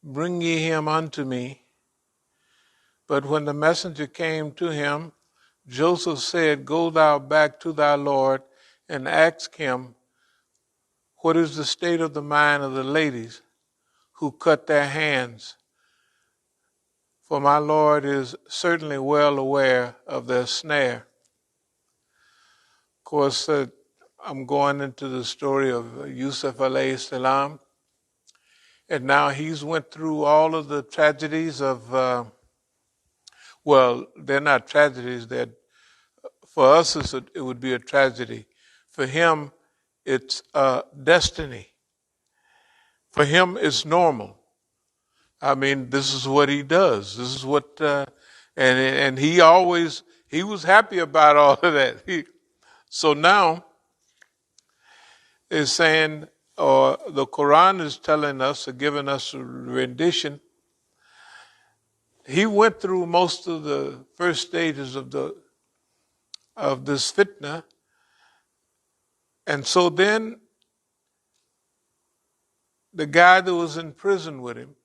bring ye him unto me. But when the messenger came to him, Joseph said, Go thou back to thy Lord and ask him, what is the state of the mind of the ladies who cut their hands? For my Lord is certainly well aware of their snare. Of course, I'm going into the story of Yusuf alayhi salam. And now he's went through all of the tragedies of, well, they're not tragedies. For us, it would be a tragedy. For him, it's destiny. For him, it's normal. I mean, this is what he does. This is what, and he was happy about all of that. So now, is saying, or the Quran is telling us, or giving us a rendition. He went through most of the first stages of this fitna, and so then the guy that was in prison with him,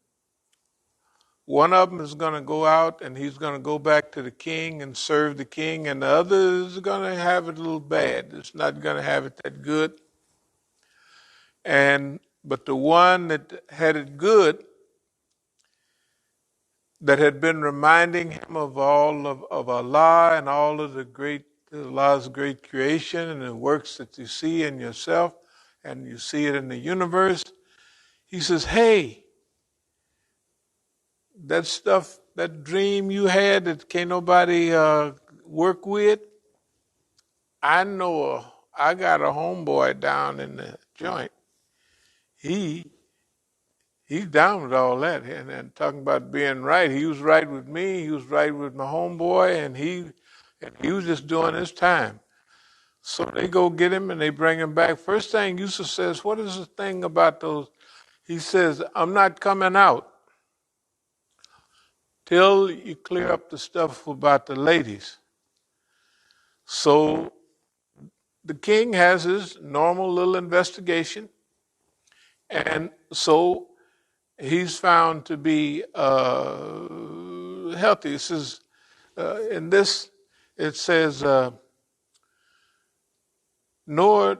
one of them is going to go out and he's going to go back to the king and serve the king, and the other is going to have it a little bad. It's not going to have it that good. But the one that had it good, that had been reminding him of all of Allah and all of Allah's great creation and the works that you see in yourself and you see it in the universe. He says, hey, that stuff, that dream you had that can't nobody work with, I know I got a homeboy down in the joint. He's down with all that. And talking about being right, he was right with me, he was right with my homeboy, and he was just doing his time. So they go get him and they bring him back. First thing Yusuf says, what is the thing about those? He says, I'm not coming out till you clear up the stuff about the ladies. So the king has his normal little investigation. And so he's found to be healthy. It says, in this, it says, nor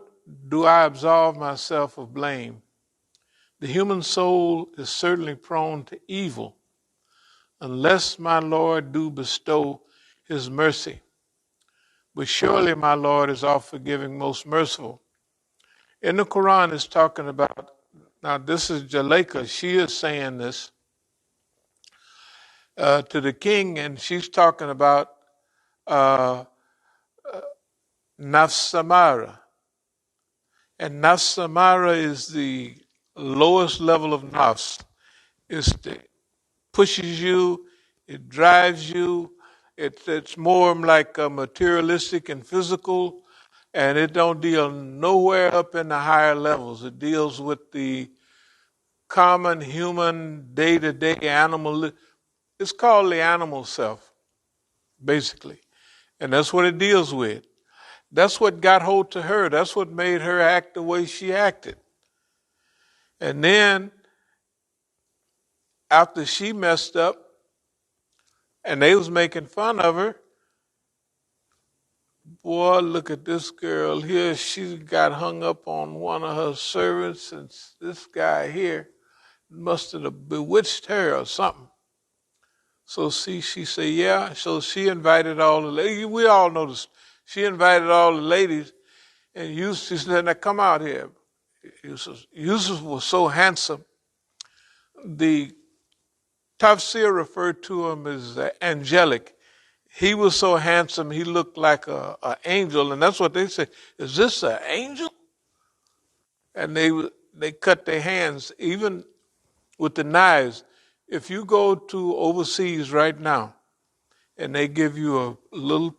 do I absolve myself of blame. The human soul is certainly prone to evil, unless my Lord do bestow his mercy. But surely my Lord is all forgiving, most merciful. In the Quran, it's talking about, now this is Jaleka, she is saying this to the king, and she's talking about Nafs Samara. And Nafs Samara is the lowest level of nafs. It pushes you, it drives you, it's more like materialistic and physical, and it don't deal nowhere up in the higher levels. It deals with the common human day-to-day animal. It's called the animal self, basically. And that's what it deals with. That's what got hold to her. That's what made her act the way she acted. And then, after she messed up, and they was making fun of her, boy, look at this girl here. She got hung up on one of her servants, and this guy here must have bewitched her or something. So she said, yeah. So she invited all the ladies. We all know this. She invited all the ladies, and she said, now come out here. Yusuf was so handsome. The Tafsir referred to him as they He was so handsome, he looked like an angel, and that's what they said. Is this an angel? And they cut their hands, even with the knives. If you go to overseas right now, and they give you a little,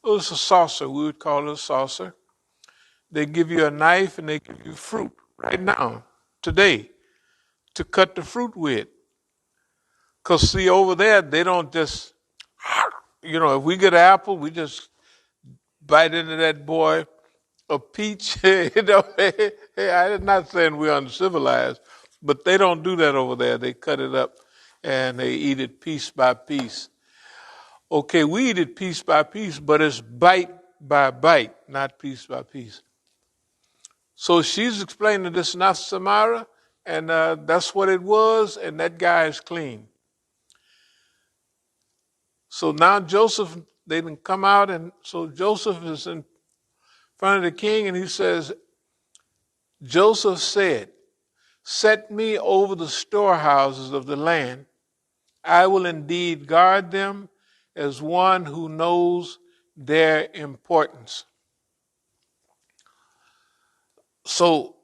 it's a saucer, we would call it a saucer. They give you a knife and they give you fruit right now, today, to cut the fruit with. Because see, over there, they don't just, if we get an apple, we just bite into that boy. A peach, I'm not saying we're uncivilized, But they don't do that over there. They cut it up and they eat it piece by piece. Okay, we eat it piece by piece, but it's bite by bite, not piece by piece. So she's explaining this not Samara, and that's what it was, and that guy is clean. So now Joseph, they didn't come out, and so Joseph is in front of the king, and he says, Joseph said, set me over the storehouses of the land. I will indeed guard them as one who knows their importance. So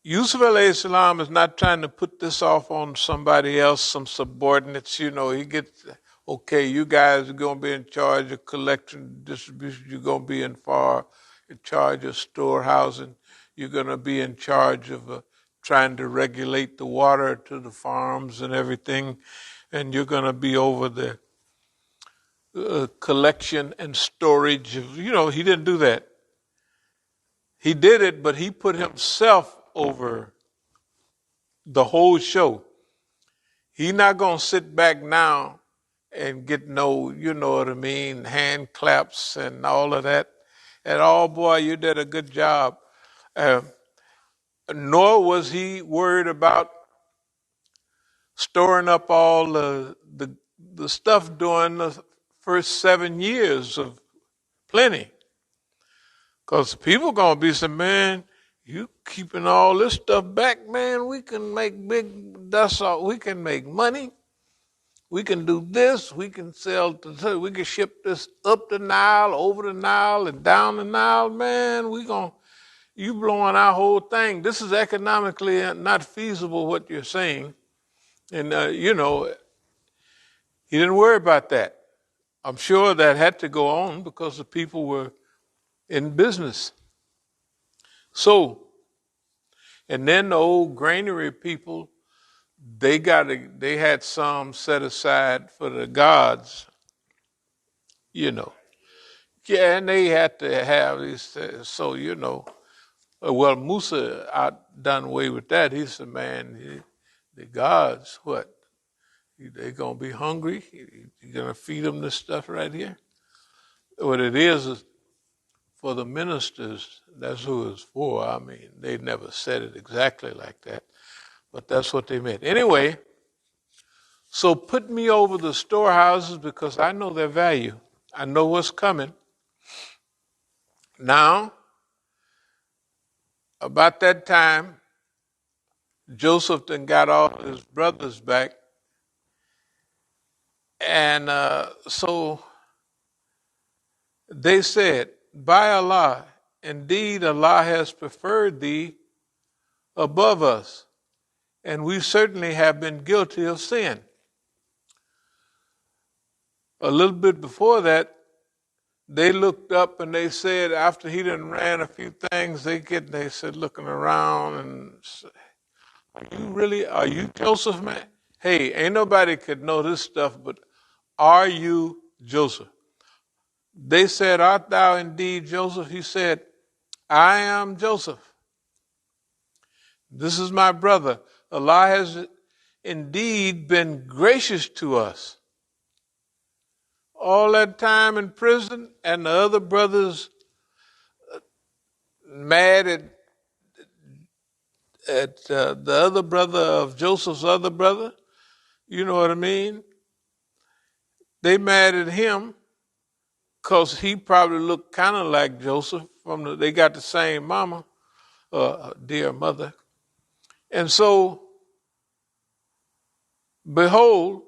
Yusuf alayhi salam is not trying to put this off on somebody else, some subordinates. He gets, okay, you guys are going to be in charge of collection, distribution. You're going to be in charge of storehousing. You're going to be in charge of trying to regulate the water to the farms and everything. And you're going to be over the collection and storage of, he didn't do that. He did it, but he put himself over the whole show. He's not going to sit back now and get no, hand claps and all of that. And oh boy, you did a good job. Nor was he worried about storing up all the stuff during the first 7 years of plenty. Because people going to be saying, man, you keeping all this stuff back, man, we can make we can make money. We can do this, we can we can ship this up the Nile, over the Nile, and down the Nile, man, you blowing our whole thing. This is economically not feasible, what you're saying. And, he didn't worry about that. I'm sure that had to go on because the people were in business. So, and then the old granary people, they had some set aside for the gods, Yeah, and they had to have these. So, well, Musa done away with that. He said, man, the gods, what? They gonna be hungry? You gonna feed them this stuff right here? What it is for the ministers, that's who it's for. I mean, they never said it exactly like that, but that's what they meant. Anyway, so put me over the storehouses because I know their value. I know what's coming. Now, about that time, Joseph then got all his brothers back. And so they said, by Allah, indeed Allah has preferred thee above us, and we certainly have been guilty of sin. A little bit before that, they looked up and they said, after he done ran a few things, they said, looking around and said, are you Joseph, man? Hey, ain't nobody could know this stuff, but are you Joseph? They said, art thou indeed Joseph? He said, I am Joseph. This is my brother. Allah has indeed been gracious to us. All that time in prison and the other brothers mad at the other brother of Joseph's other brother. You know what I mean? They mad at him because he probably looked kind of like Joseph. They got the same mama, dear mother. And so, behold,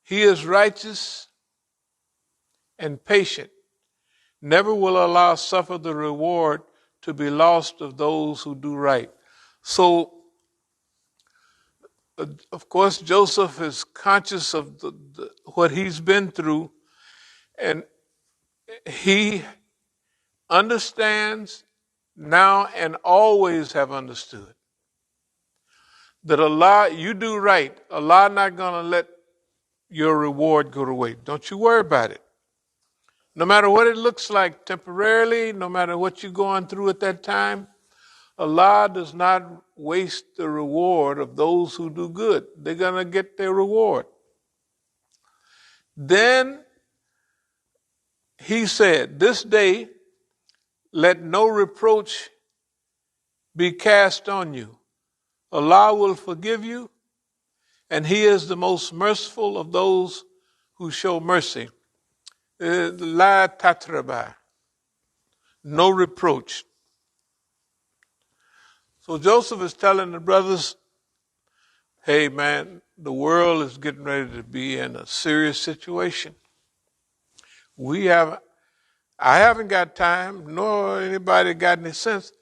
he is righteous and patient. Never will Allah suffer the reward to be lost of those who do right. So, of course, Joseph is conscious of what he's been through, and he understands now and always have understood that Allah, you do right. Allah not going to let your reward go to waste. Don't you worry about it. No matter what it looks like temporarily, no matter what you're going through at that time, Allah does not waste the reward of those who do good. They're going to get their reward. Then he said, this day let no reproach be cast on you. Allah will forgive you, and He is the most merciful of those who show mercy. La tatraba, no reproach. So Joseph is telling the brothers, hey man, the world is getting ready to be in a serious situation. I haven't got time, nor anybody got any sense.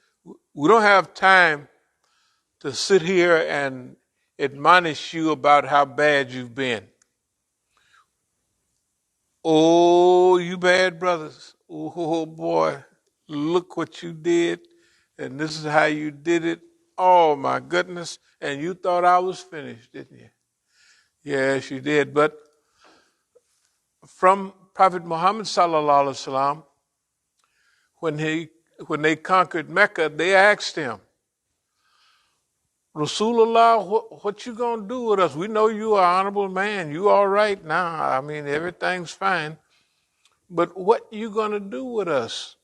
We don't have time to sit here and admonish you about how bad you've been. Oh, you bad brothers. Oh boy, look what you did. And this is how you did it. Oh my goodness. And you thought I was finished, didn't you? Yes, you did. But from Prophet Muhammad sallallahu alaihi wasallam, when they conquered Mecca, they asked him, Rasulullah, what you gonna do with us? We know you are an honorable man. You all right now. I mean, everything's fine. But what you gonna do with us?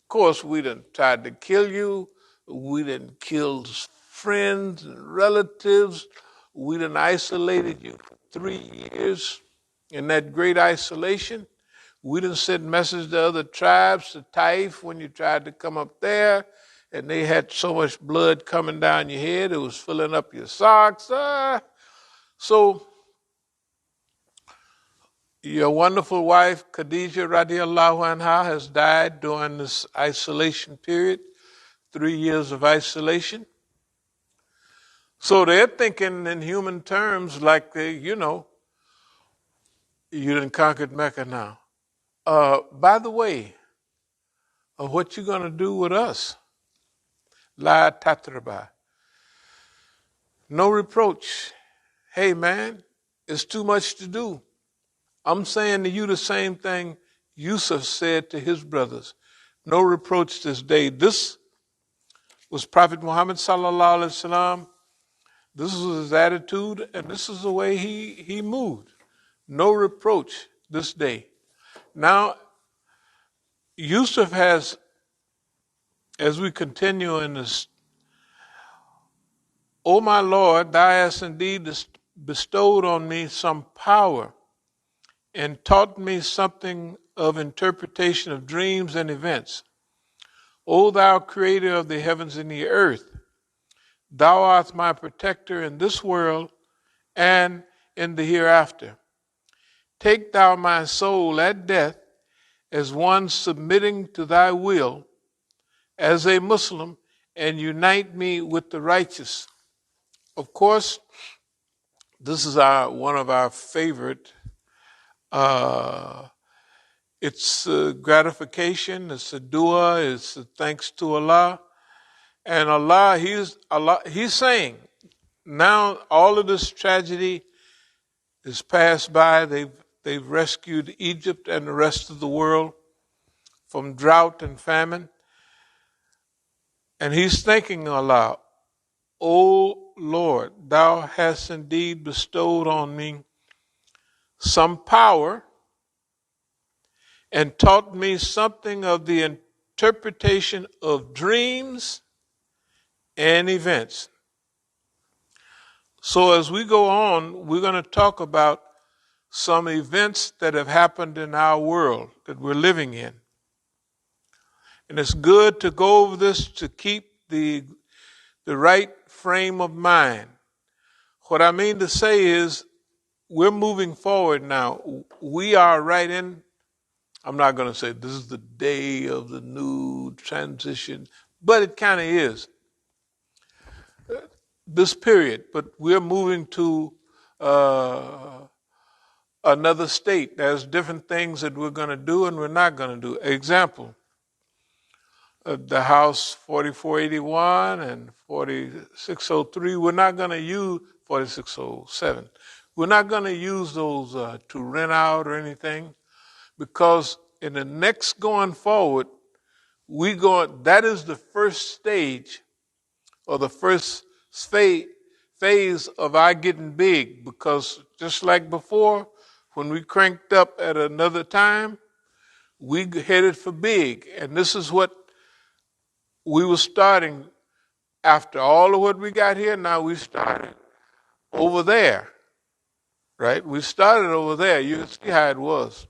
Of course, we done tried to kill you. We done killed friends and relatives. We done isolated you for 3 years in that great isolation. We done sent messages to other tribes, to Taif, when you tried to come up there, and they had so much blood coming down your head, it was filling up your socks. So your wonderful wife, Khadija radiallahu anha, has died during this isolation period, 3 years of isolation. So they're thinking in human terms like you done conquered Mecca now. By the way, what you going to do with us? La tatraba. No reproach. Hey man, it's too much to do. I'm saying to you the same thing Yusuf said to his brothers. No reproach this day. This was Prophet Muhammad sallallahu alaihi wasallam. This was his attitude, and this is the way he moved. No reproach this day. Now, Yusuf has, as we continue in this, O my Lord, thou hast indeed bestowed on me some power and taught me something of interpretation of dreams and events. O thou creator of the heavens and the earth, thou art my protector in this world and in the hereafter. Take thou my soul at death as one submitting to thy will as a Muslim, and unite me with the righteous. Of course, this is one of our favorite. It's gratification, it's a dua, it's a thanks to Allah. And Allah, He's saying, now all of this tragedy is passed by. They've rescued Egypt and the rest of the world from drought and famine. And He's thanking Allah, O Lord, thou hast indeed bestowed on me some power and taught me something of the interpretation of dreams and events. So as we go on, we're going to talk about some events that have happened in our world that we're living in. And it's good to go over this to keep the right frame of mind. What I mean to say is we're moving forward now. We are right in, I'm not going to say this is the day of the new transition, but it kind of is. This period, but we're moving to another state. There's different things that we're going to do and we're not going to do. Example, the House 4481 and 4603, we're not going to use 4607. We're not going to use those to rent out or anything, because in the next going forward, that is the first stage or the first phase of our getting big, because just like before, when we cranked up at another time, we headed for big. And this is what we were starting after all of what we got here. Now we started over there, right? We started over there. You can see how it was.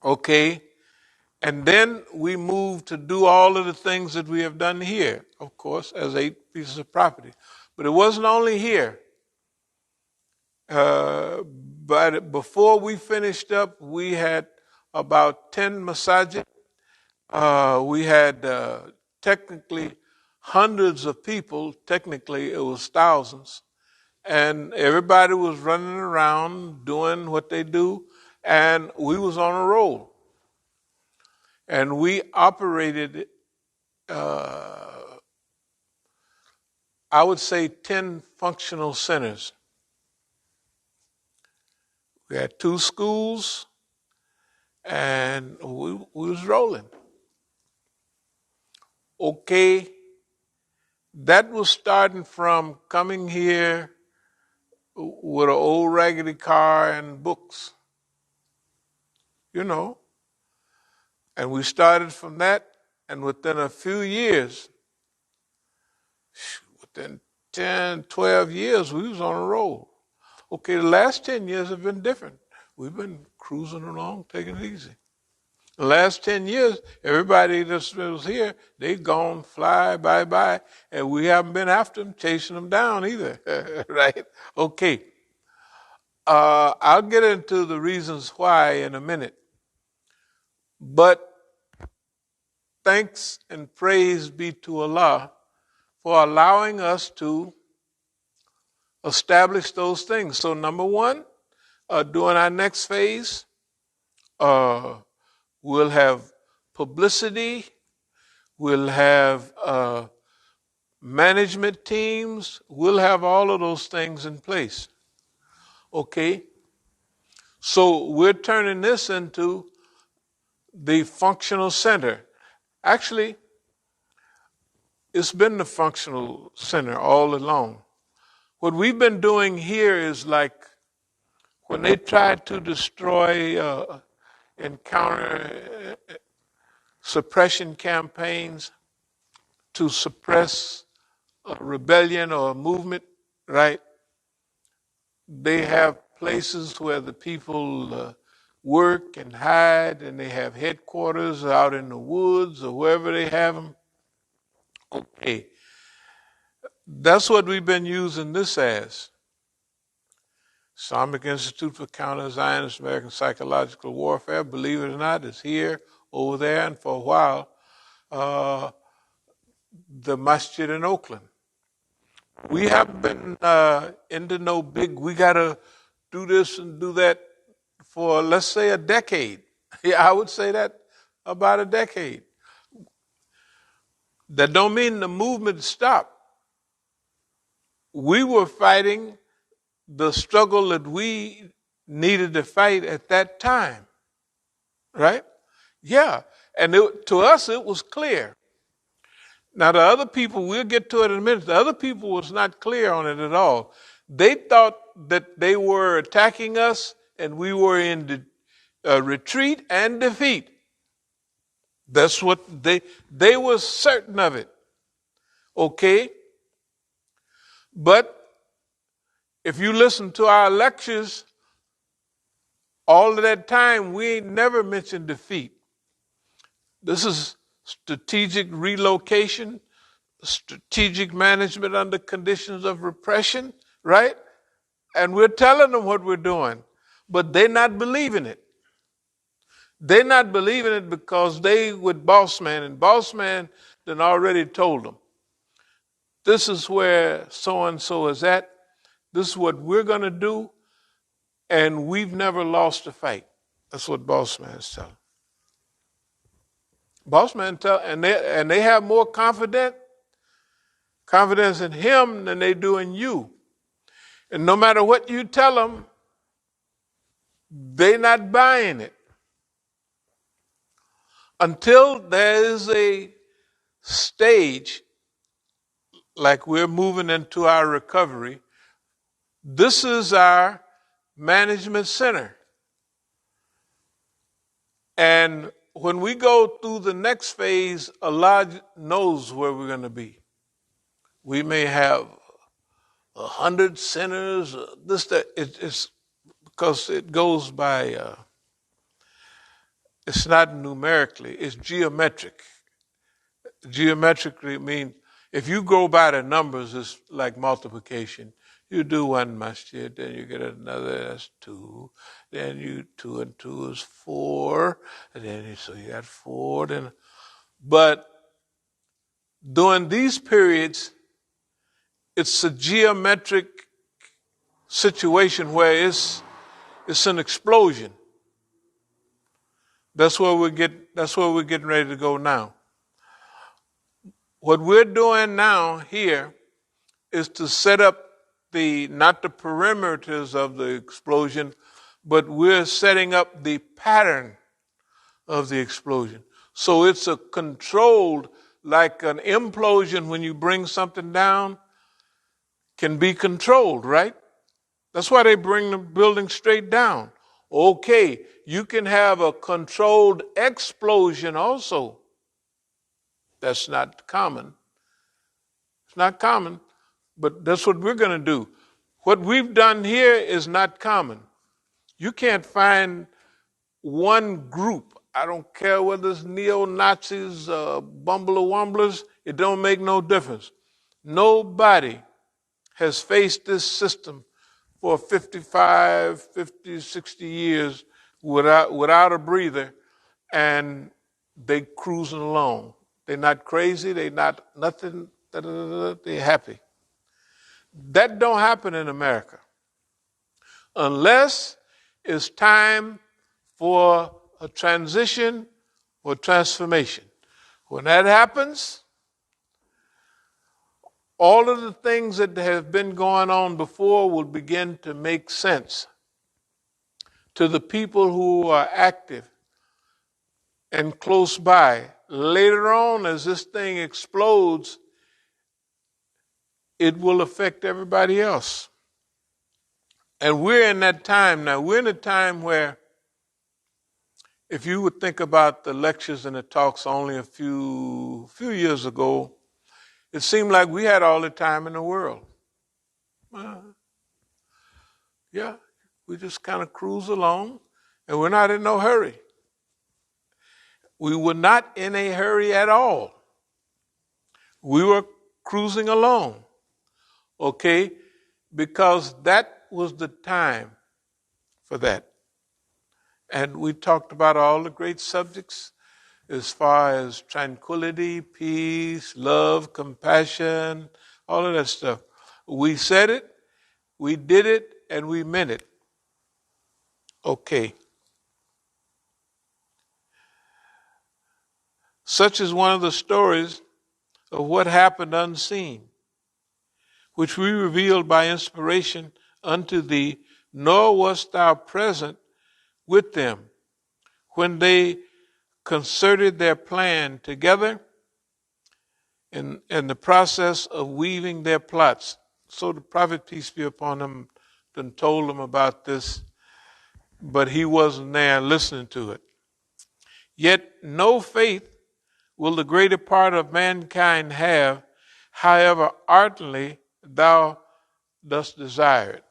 Okay. And then we moved to do all of the things that we have done here, of course, as 8 pieces of property. But it wasn't only here. But before we finished up, we had about 10 masajid. We had technically hundreds of people. Technically, it was thousands. And everybody was running around doing what they do. And we was on a roll. And we operated, I would say, 10 functional centers. We had 2 schools, and we was rolling. Okay, that was starting from coming here with an old raggedy car and books, and we started from that, and within a few years, within 10, 12 years, we was on a roll. Okay, the last 10 years have been different. We've been cruising along, taking it easy. The last 10 years, everybody that was here, they gone, fly, bye-bye, and we haven't been after them, chasing them down either, right? Okay. I'll get into the reasons why in a minute. But thanks and praise be to Allah for allowing us to establish those things. So number one, during our next phase, we'll have publicity, we'll have management teams, we'll have all of those things in place. Okay? So we're turning this into the functional center. Actually, it's been the functional center all along. What we've been doing here is like when they tried to destroy and counter suppression campaigns to suppress a rebellion or a movement, right? They have places where the people work and hide, and they have headquarters out in the woods or wherever they have them. Okay. That's what we've been using this as. Islamic Institute for Counter-Zionist American Psychological Warfare, believe it or not, is here, over there, and for a while, the Masjid in Oakland. We haven't been into no big, we got to do this and do that for, let's say, a decade. Yeah, I would say that about a decade. That don't mean the movement stopped. We were fighting the struggle that we needed to fight at that time, right? Yeah, and to us it was clear. Now the other people, we'll get to it in a minute, the other people was not clear on it at all. They thought that they were attacking us and we were in retreat and defeat. That's what they were certain of it. Okay? But if you listen to our lectures, all of that time, we ain't never mentioned defeat. This is strategic relocation, strategic management under conditions of repression, right? And we're telling them what we're doing, but they're not believing it. They're not believing it because they with Boss Man, and Boss Man then already told them, this is where so-and-so is at. This is what we're going to do, and we've never lost a fight. That's what Boss Man is telling. Boss Man and they have more confidence in him than they do in you. And no matter what you tell them, they're not buying it. Until there is a stage like we're moving into our recovery. This is our management center. And when we go through the next phase, Allah knows where we're going to be. We may have 100 centers, it's because it goes by, it's not numerically, it's geometric. Geometrically means if you go by the numbers, it's like multiplication. You do one masjid, then you get another, that's 2. Then you 2 and 2 is 4. And then so you got 4. But during these periods, it's a geometric situation where it's an explosion. That's where we're getting ready to go now. What we're doing now here is to set up not the perimeters of the explosion, but we're setting up the pattern of the explosion. So it's a controlled, like an implosion when you bring something down, can be controlled, right? That's why they bring the building straight down. Okay, you can have a controlled explosion also. That's not common. It's not common, but that's what we're going to do. What we've done here is not common. You can't find one group. I don't care whether it's neo-Nazis, bumblers, it don't make no difference. Nobody has faced this system for 55, 50, 60 years without a breather, and they cruising along. They're not crazy, they're not nothing, they're happy. That don't happen in America unless it's time for a transition or transformation. When that happens, all of the things that have been going on before will begin to make sense to the people who are active and close by. Later on, as this thing explodes, it will affect everybody else. And we're in that time now. We're in a time where, if you would think about the lectures and the talks only a few years ago, it seemed like we had all the time in the world. Yeah, we just kind of cruise along, and we're not in no hurry. We were not in a hurry at all. We were cruising along, okay, because that was the time for that. And we talked about all the great subjects as far as tranquility, peace, love, compassion, all of that stuff. We said it, we did it, and we meant it. Okay. Such is one of the stories of what happened unseen, which we revealed by inspiration unto thee, nor wast thou present with them when they concerted their plan together in the process of weaving their plots. So the prophet, peace be upon him, then told them about this, but he wasn't there listening to it. Yet no faith will the greater part of mankind have, however ardently thou dost desire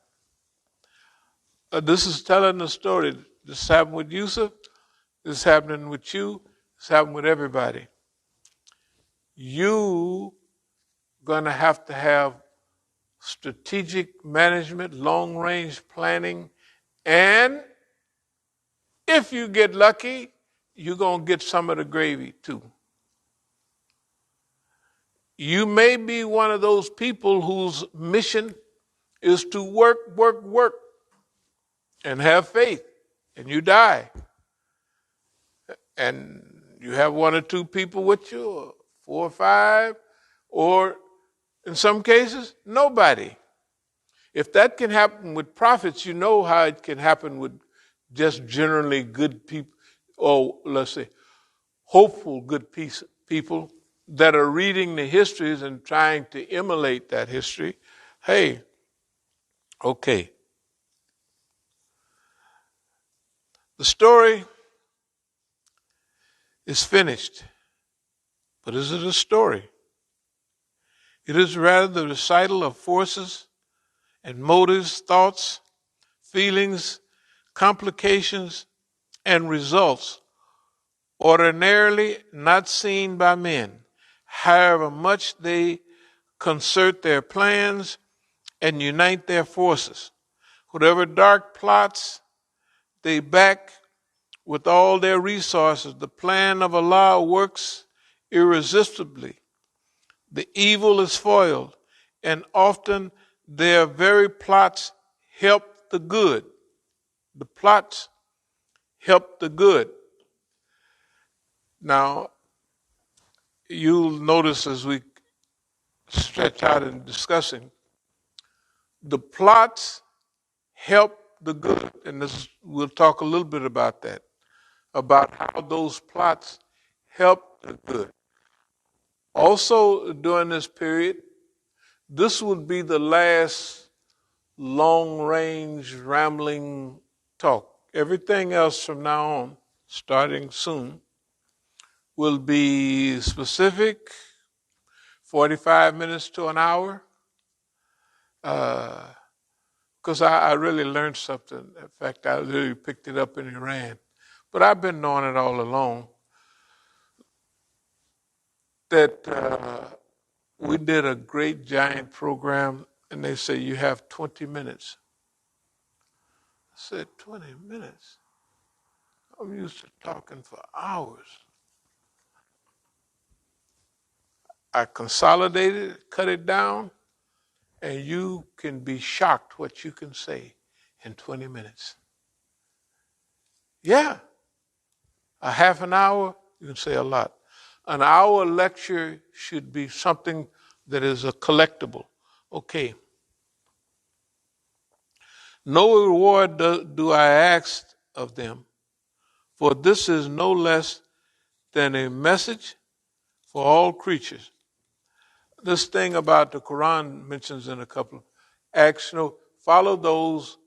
it. This is telling the story. This happened with Yusuf. This is happening with you. This happened with everybody. You going to have strategic management, long-range planning, and if you get lucky, you're going to get some of the gravy too. You may be one of those people whose mission is to work, and have faith, and you die. And you have 1 or 2 people with you, or 4 or 5, or in some cases, nobody. If that can happen with prophets, you know how it can happen with just generally good people, or let's say, hopeful good people. that are reading the histories and trying to emulate that history, hey, okay. The story is finished, but is it a story? It is rather the recital of forces and motives, thoughts, feelings, complications, and results ordinarily not seen by men, however much they concert their plans and unite their forces. Whatever dark plots they back with all their resources, the plan of Allah works irresistibly. The evil is foiled, and often their very plots help the good. The plots help the good. Now, you'll notice as we stretch out in discussing, the plots help the good. And we'll talk a little bit about that, about how those plots help the good. Also, during this period, this would be the last long-range rambling talk. Everything else from now on, starting soon, will be specific, 45 minutes to an hour, because I really learned something. In fact, I really picked it up in Iran. But I've been knowing it all along, that we did a great giant program, and they say you have 20 minutes. I said, 20 minutes? I'm used to talking for hours. I consolidated it, cut it down, and you can be shocked what you can say in 20 minutes. Yeah, a half an hour, you can say a lot. An hour lecture should be something that is a collectible. Okay. No reward do I ask of them, for this is no less than a message for all creatures. This thing about the Quran mentions in a couple of acts, follow those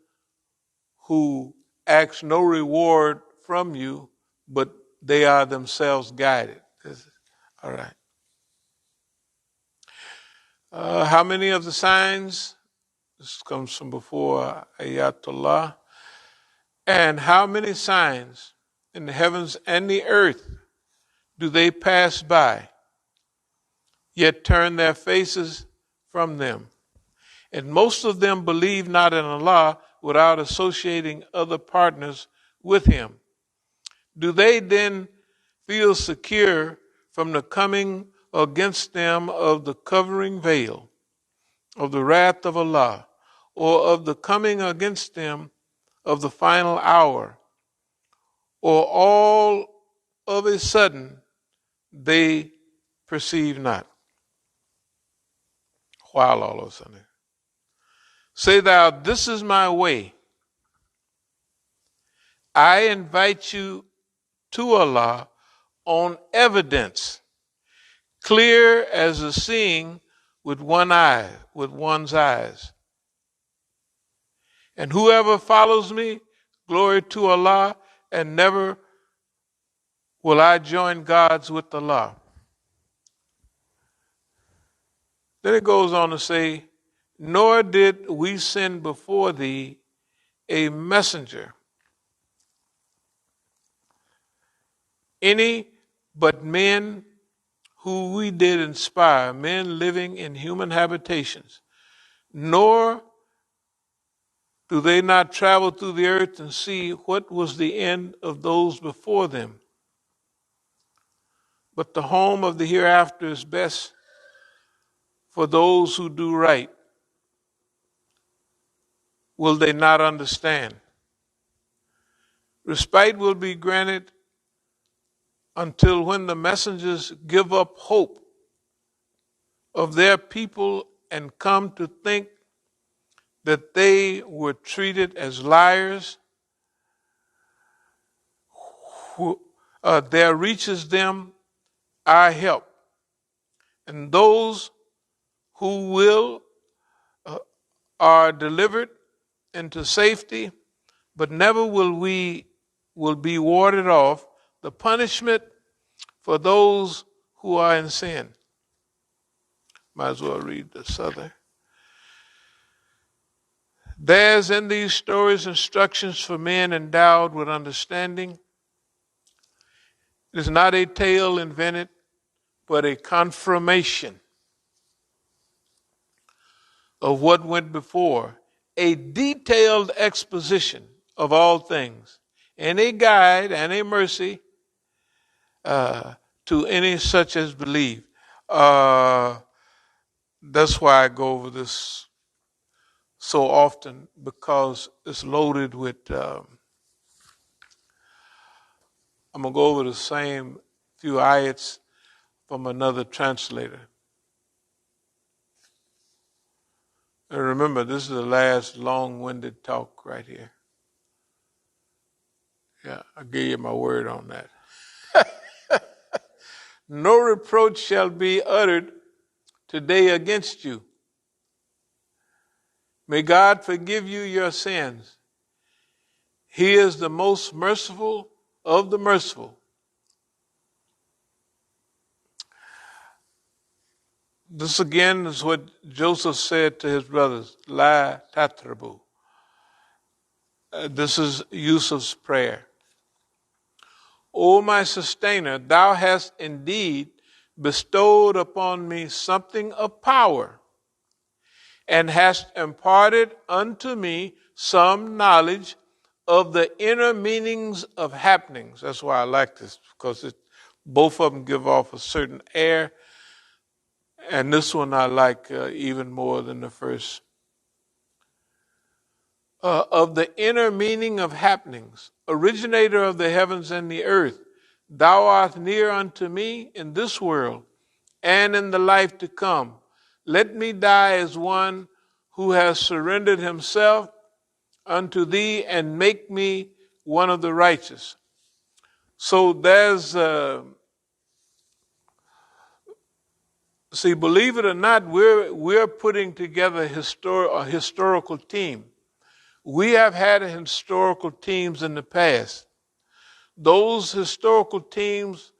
who ask no reward from you, but they are themselves guided. All right. How many of the signs? This comes from before Ayatollah. And how many signs in the heavens and the earth do they pass by, yet turn their faces from them? And most of them believe not in Allah without associating other partners with Him. Do they then feel secure from the coming against them of the covering veil, of the wrath of Allah, or of the coming against them of the final hour, or all of a sudden they perceive not? While all of a sudden. Say thou, this is my way. I invite you to Allah on evidence, clear as the seeing with one's eyes. And whoever follows me, glory to Allah, and never will I join gods with Allah. Then it goes on to say, nor did we send before thee a messenger, any but men who we did inspire, men living in human habitations, nor do they not travel through the earth and see what was the end of those before them? But the home of the hereafter is best for those who do right. Will they not understand? Respite will be granted until when the messengers give up hope of their people and come to think that they were treated as liars. There reaches them our help, And those who are delivered into safety, but never will be warded off the punishment for those who are in sin. Might as well read this other. There's in these stories instructions for men endowed with understanding. It is not a tale invented, but a confirmation of what went before, a detailed exposition of all things, and a guide and a mercy to any such as believe. That's why I go over this so often, because it's loaded with, I'm going to go over the same few ayats from another translator. And remember, this is the last long-winded talk right here. Yeah, I gave you my word on that. No reproach shall be uttered today against you. May God forgive you your sins. He is the most merciful of the merciful. This again is what Joseph said to his brothers, La tatrabu. This is Yusuf's prayer. O my sustainer, thou hast indeed bestowed upon me something of power, and hast imparted unto me some knowledge of the inner meanings of happenings. That's why I like this, because both of them give off a certain air, and this one I like even more than the first. Of the inner meaning of happenings, originator of the heavens and the earth, thou art near unto me in this world and in the life to come. Let me die as one who has surrendered himself unto thee, and make me one of the righteous. So there's, see, believe it or not, we're putting together a historical team. We have had historical teams in the past. Those historical teams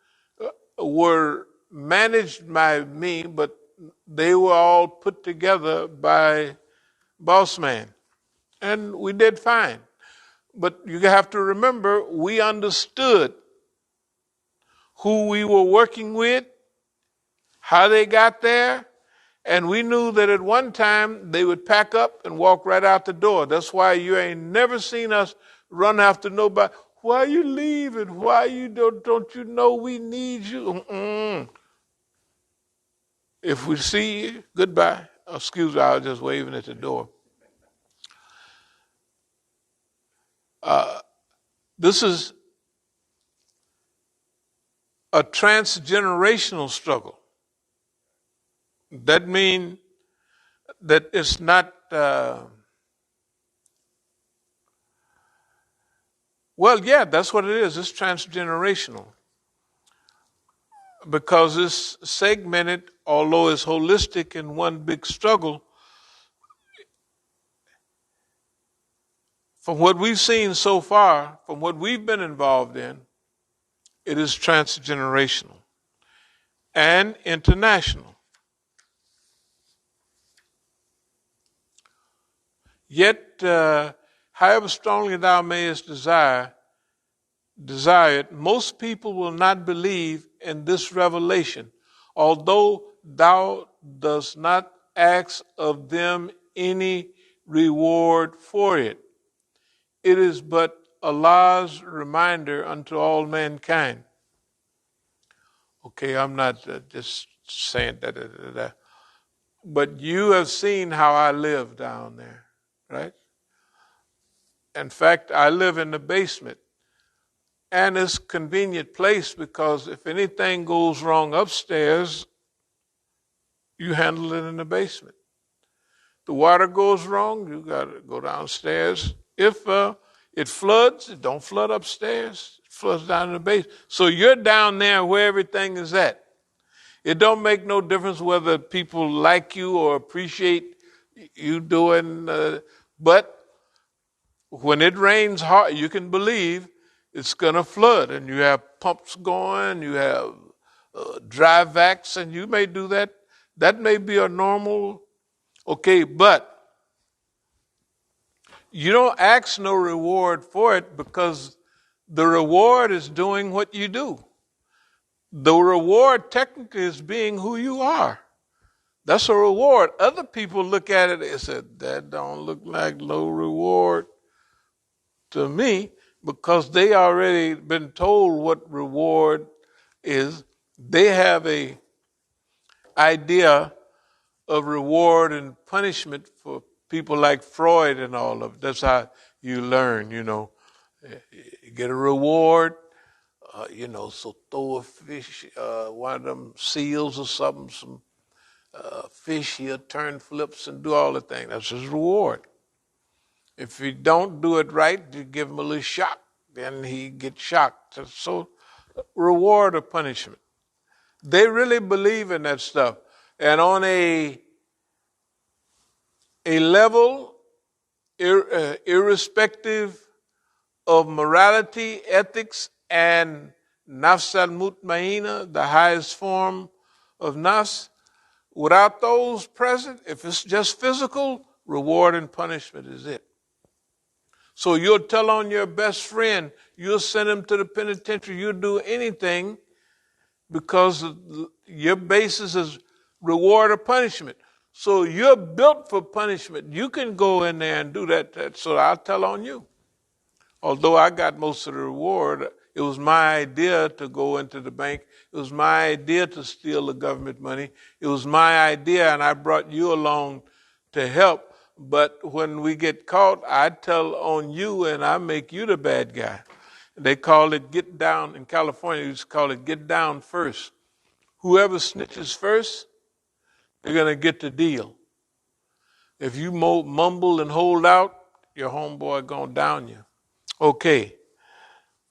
were managed by me, but they were all put together by Boss Man. And we did fine. But you have to remember, we understood who we were working with, how they got there, and we knew that at one time they would pack up and walk right out the door. That's why you ain't never seen us run after nobody. Why you leaving? Why you don't you know we need you? If we see you, goodbye. Excuse me, I was just waving at the door. This is a transgenerational struggle. That means that it's not, well, yeah, that's what it is. It's transgenerational. Because it's segmented, although it's holistic in one big struggle. From what we've seen so far, from what we've been involved in, it is transgenerational and international. Yet, however strongly thou mayest desire it, most people will not believe in this revelation, although thou dost not ask of them any reward for it. It is but Allah's reminder unto all mankind. Okay, I'm not just saying that. But you have seen how I live down there, right? In fact, I live in the basement. And it's a convenient place because if anything goes wrong upstairs, you handle it in the basement. The water goes wrong, you got to go downstairs. If it floods, it don't flood upstairs. It floods down in the basement. So you're down there where everything is at. It don't make no difference whether people like you or appreciate you doing, but when it rains hard, you can believe it's going to flood, and you have pumps going, you have dry vacs, and you may do that. That may be a normal, okay, but you don't ask no reward for it because the reward is doing what you do. The reward technically is being who you are. That's a reward. Other people look at it and say, that don't look like no reward to me, because they already been told what reward is. They have a idea of reward and punishment for people like Freud and all of it. That's how you learn, You get a reward, so throw a fish, one of them seals or something, some fish, he'll turn flips and do all the things. That's his reward. If you don't do it right, you give him a little shock, then he gets shocked. So reward or punishment. They really believe in that stuff. And on a level, irrespective of morality, ethics, and nafs al-mutmainah, the highest form of nafs, without those present, if it's just physical, reward and punishment is it. So you'll tell on your best friend, you'll send him to the penitentiary, you'll do anything because your basis is reward or punishment. So you're built for punishment. You can go in there and do that. So I'll tell on you. Although I got most of the reward, it was my idea to go into the bank. It was my idea to steal the government money. It was my idea, and I brought you along to help. But when we get caught, I tell on you, and I make you the bad guy. They call it get down. In California, they used to call it get down first. Whoever snitches first, they're going to get the deal. If you mumble and hold out, your homeboy going to down you. Okay,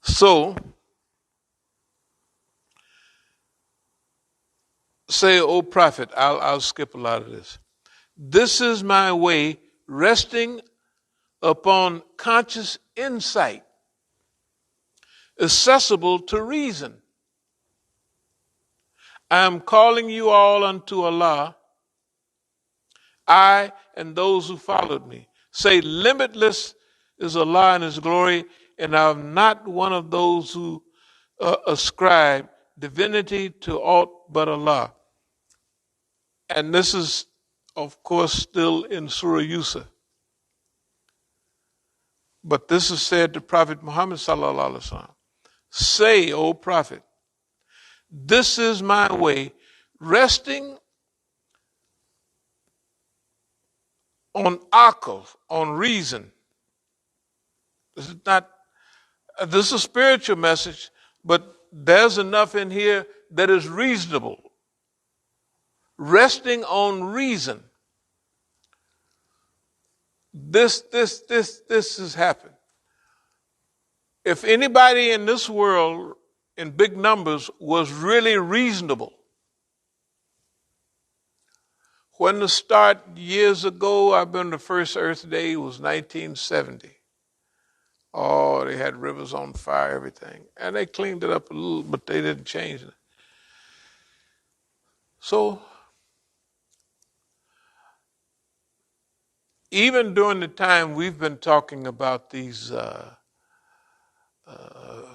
so say, O prophet, I'll skip a lot of this. This is my way, resting upon conscious insight, accessible to reason. I am calling you all unto Allah, I and those who followed me. Say, limitless is Allah and His glory, and I'm not one of those who ascribe divinity to aught but Allah. And this is, of course, still in Surah Yusuf. But this is said to Prophet Muhammad sallallahu alaihi wasallam. Say, O Prophet, this is my way, resting on aql, on reason. This is a spiritual message, but there's enough in here that is reasonable. Resting on reason. This has happened. If anybody in this world in big numbers was really reasonable, when the start years ago, I've been the first Earth Day, was 1970. Oh, they had rivers on fire, everything. And they cleaned it up a little, but they didn't change it. So, even during the time we've been talking about these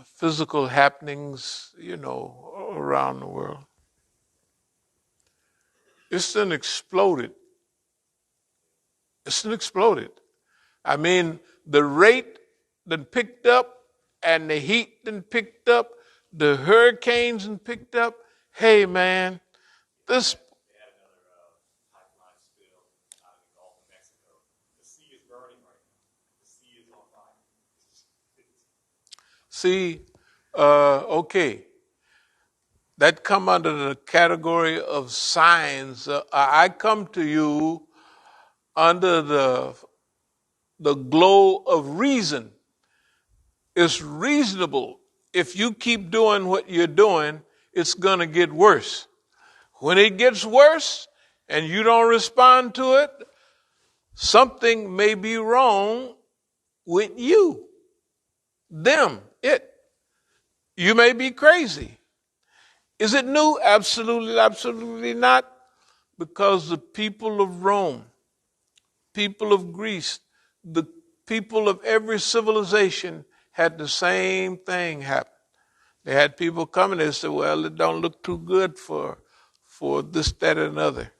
physical happenings, around the world, it's then exploded. It's then exploded. I mean, the rate then picked up, and the heat then picked up, the hurricanes then picked up. Hey, man, this. They had another pipeline spill out of the Gulf of Mexico. The sea is burning right now. The sea is on fire. See, okay. That come under the category of signs. I come to you under the glow of reason. It's reasonable. If you keep doing what you're doing, it's going to get worse. When it gets worse and you don't respond to it, something may be wrong with you, them, it. You may be crazy. Is it new? Absolutely, absolutely not. Because the people of Rome, people of Greece, the people of every civilization had the same thing happen. They had people coming, they said, well, it don't look too good for this, that, and another.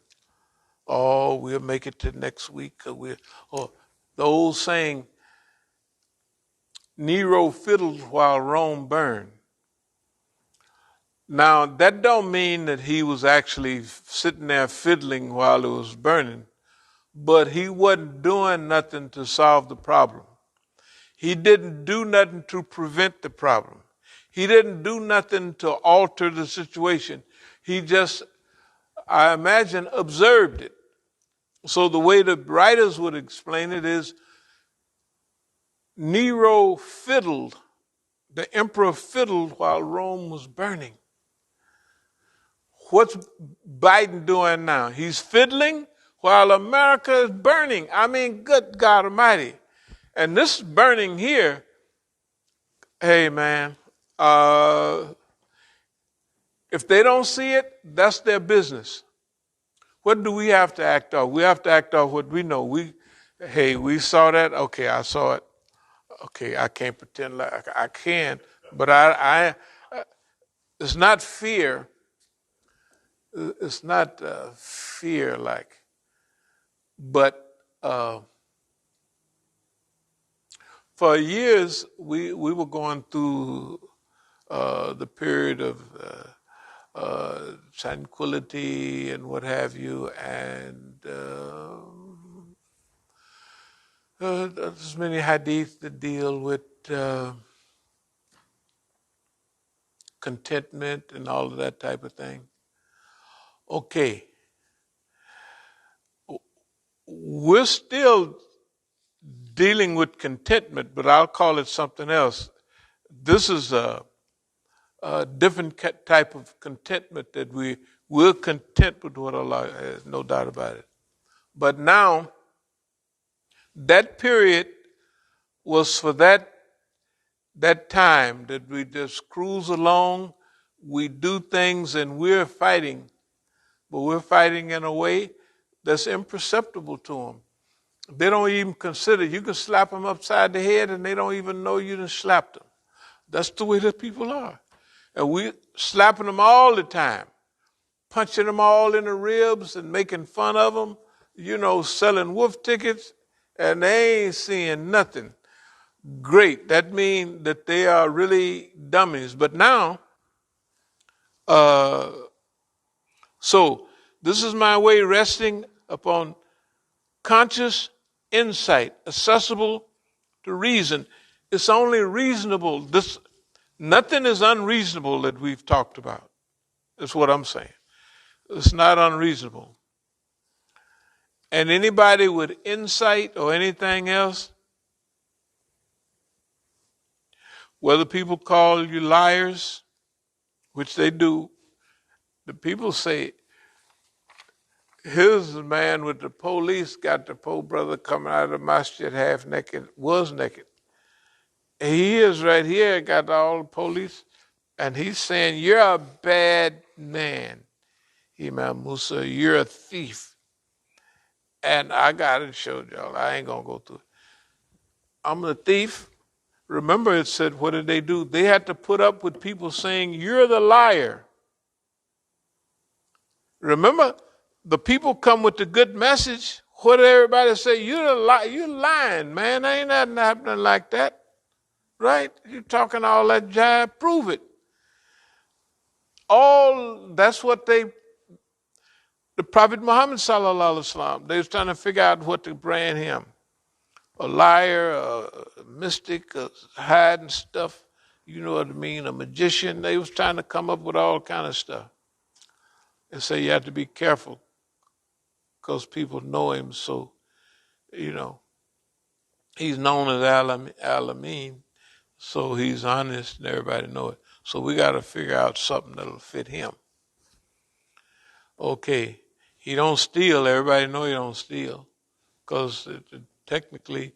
Oh, we'll make it to next week. Or the old saying, Nero fiddled while Rome burned. Now, that don't mean that he was actually sitting there fiddling while it was burning, but he wasn't doing nothing to solve the problem. He didn't do nothing to prevent the problem. He didn't do nothing to alter the situation. He just, I imagine, observed it. So the way the writers would explain it is Nero fiddled, the emperor fiddled while Rome was burning. What's Biden doing now? He's fiddling while America is burning. I mean, good God Almighty. And this burning here, hey man, if they don't see it, that's their business. What do we have to act off? We have to act off what we know. We saw that. Okay, I saw it. Okay, I can't pretend like I can, but it's not fear. It's not fear like, but for years we were going through the period of tranquility and what have you, and there's many hadith that deal with contentment and all of that type of thing. Okay, we're still dealing with contentment, but I'll call it something else. This is a different type of contentment that we're content with what Allah has, no doubt about it. But now, that period was for that time that we just cruise along, we do things and we're fighting, but we're fighting in a way that's imperceptible to them. They don't even consider, you can slap them upside the head and they don't even know you done slapped them. That's the way that people are. And we slapping them all the time, punching them all in the ribs and making fun of them, selling wolf tickets, and they ain't seeing nothing. Great. That means that they are really dummies. But now, so this is my way resting upon conscious insight, accessible to reason. It's only reasonable. Nothing is unreasonable that we've talked about. That's what I'm saying. It's not unreasonable. And anybody with insight or anything else, whether people call you liars, which they do, the people say, here's the man with the police, got the poor brother coming out of the masjid half naked, was naked. And he is right here, got all the police, and he's saying, you're a bad man. Imam Musa, you're a thief. And I got it showed y'all. I ain't going to go through it. I'm a thief. Remember it said, what did they do? They had to put up with people saying, you're the liar. Remember, the people come with the good message. What did everybody say? You're lying, man. Ain't nothing happening like that. Right? You're talking all that jive. Prove it. That's what the Prophet Muhammad sallallahu alaihi wasallam, they was trying to figure out what to brand him. A liar, a mystic, hiding stuff, you know what I mean, a magician. They was trying to come up with all kind of stuff. They say you have to be careful because people know him, so, he's known as Al-Amin, so he's honest and everybody know it. So we got to figure out something that'll fit him. Okay, he don't steal. Everybody know he don't steal because technically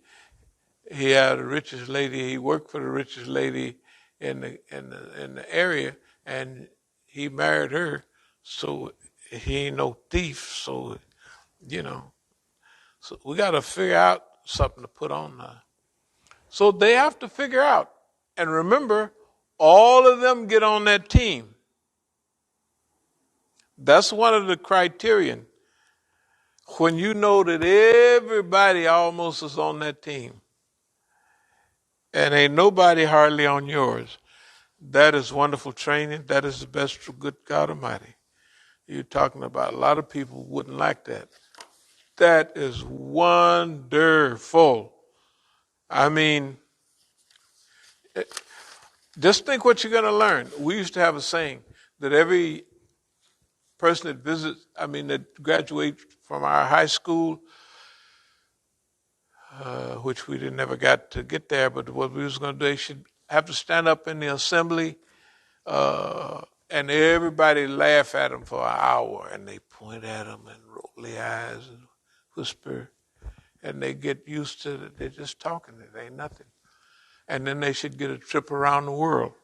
he had the richest lady. He worked for the richest lady in the area, and he married her. So he ain't no thief. So you know, so we got to figure out something to put on there. So they have to figure out, and remember, all of them get on that team. That's one of the criterion. When you know that everybody almost is on that team, and ain't nobody hardly on yours, that is wonderful training. That is the best for good God Almighty. You're talking about a lot of people wouldn't like that. That is wonderful. I mean, just think what you're going to learn. We used to have a saying that every person that graduates from our high school, which we didn't never got to get there, but what we was going to do, they should have to stand up in the assembly, and everybody laugh at them for an hour, and they point at them and roll their eyes and whisper, and they get used to it. They're just talking. It ain't nothing. And then they should get a trip around the world.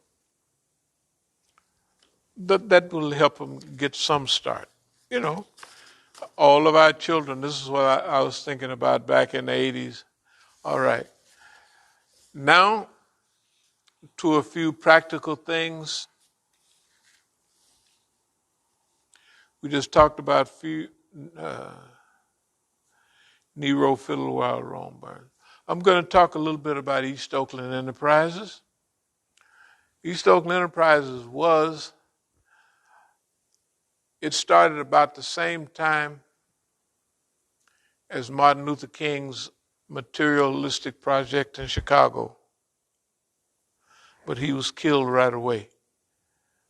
That will help them get some start. You know, all of our children, this is what I was thinking about back in the 80s. All right. Now, to a few practical things. We just talked about Nero Fiddle while Rome burned. I'm going to talk a little bit about East Oakland Enterprises. East Oakland Enterprises it started about the same time as Martin Luther King's materialistic project in Chicago. But he was killed right away.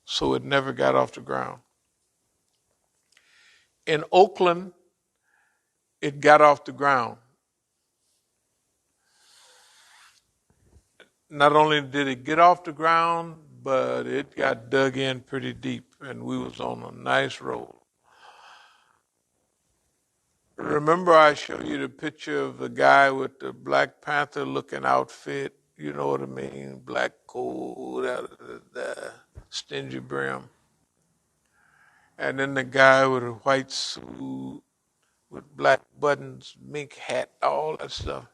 So it never got off the ground. In Oakland, it got off the ground. Not only did it get off the ground, but it got dug in pretty deep, and we was on a nice road. Remember I showed you the picture of the guy with the Black Panther looking outfit, you know what I mean, black coat, the stingy brim. And then the guy with a white suit with black buttons, mink hat, all that stuff.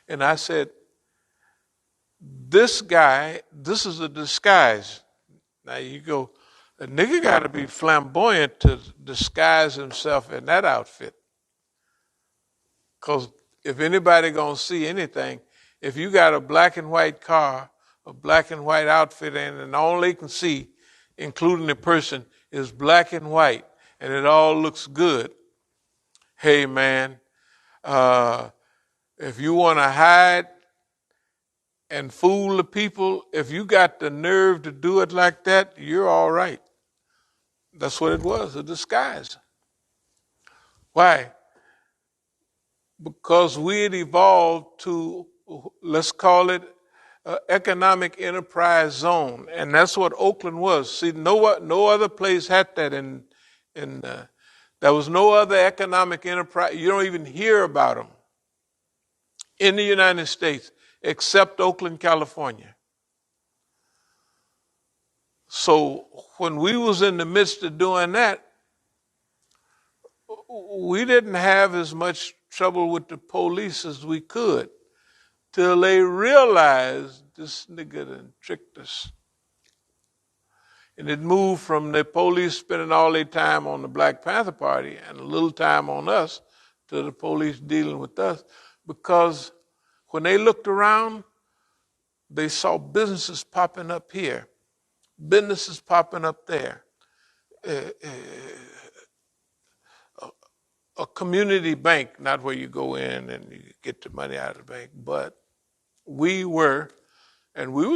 And I said, this guy, this is a disguise. Now you go, a nigga got to be flamboyant to disguise himself in that outfit. Because if anybody going to see anything, if you got a black and white car, a black and white outfit in, and all they can see, including the person, is black and white, and it all looks good. Hey, man, if you want to hide and fool the people, if you got the nerve to do it like that, you're all right. That's what it was, a disguise. Why? Because we had evolved to, let's call it, economic enterprise zone, and that's what Oakland was. See, no other place had that. There was no other economic enterprise. You don't even hear about them in the United States except Oakland, California. So when we was in the midst of doing that, we didn't have as much trouble with the police as we could till they realized this nigga done tricked us. And it moved from the police spending all their time on the Black Panther Party and a little time on us to the police dealing with us. Because when they looked around, they saw businesses popping up here, businesses popping up there. A community bank, not where you go in and you get the money out of the bank, but we were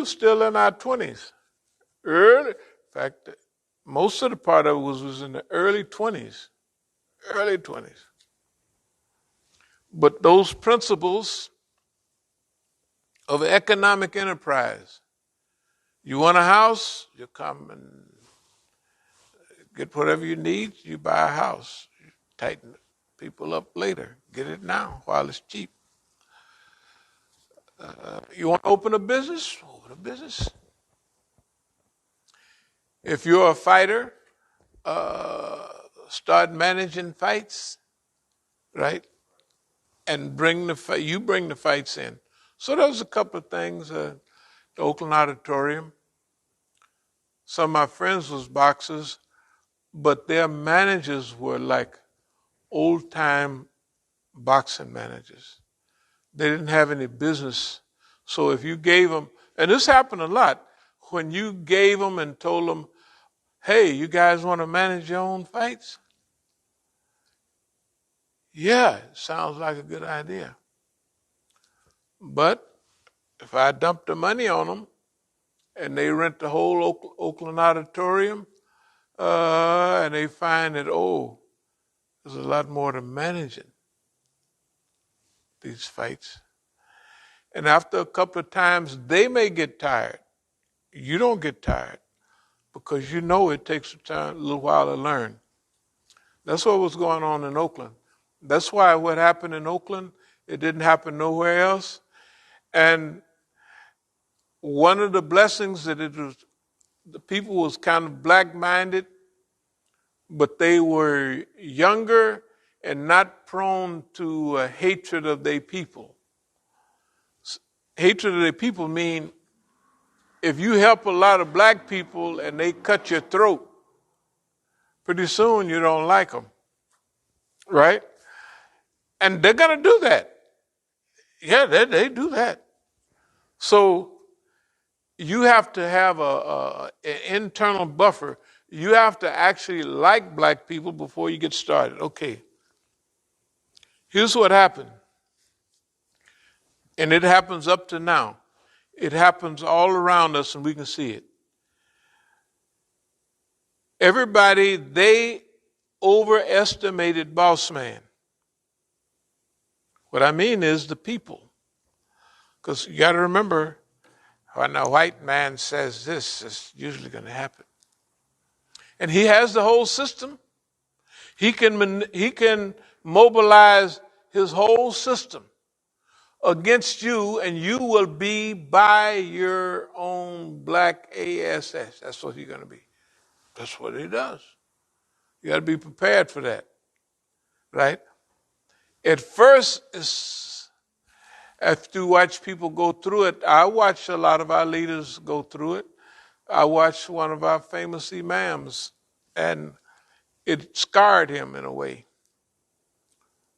still in our 20s. Early, in fact, most of the part of it was in the early 20s. Early 20s. But those principles of economic enterprise, you want a house, you come and Get whatever you need, you buy a house. You tighten people up later. Get it now while it's cheap. You want to open a business? Open a business. If you're a fighter, start managing fights, right? And bring the fights in. So there was a couple of things. The Oakland Auditorium. Some of my friends was boxers, but their managers were like old time boxing managers. They didn't have any business. So if you gave them, and this happened a lot, when you gave them and told them, hey, you guys want to manage your own fights? Yeah, it sounds like a good idea. But if I dump the money on them and they rent the whole Oakland Auditorium, and they find that, oh, there's a lot more to managing these fights. And after a couple of times, they may get tired. You don't get tired because you know it takes a little while to learn. That's what was going on in Oakland. That's why what happened in Oakland, it didn't happen nowhere else. And one of the blessings that it was, the people was kind of black-minded, but they were younger and not prone to hatred of their people. Hatred of their people mean if you help a lot of black people and they cut your throat, pretty soon you don't like them, right? And they're going to do that. Yeah, they do that. So you have to have an internal buffer. You have to actually like black people before you get started. Okay, here's what happened. And it happens up to now. It happens all around us and we can see it. Everybody, they overestimated boss man. What I mean is the people. Because you got to remember, when a white man says this, it's usually going to happen. And he has the whole system. He can mobilize his whole system against you, and you will be by your own black ass. That's what you're going to be. That's what he does. You got to be prepared for that, right? At first, after you watch people go through it, I watch a lot of our leaders go through it. I watched one of our famous imams, and it scarred him in a way.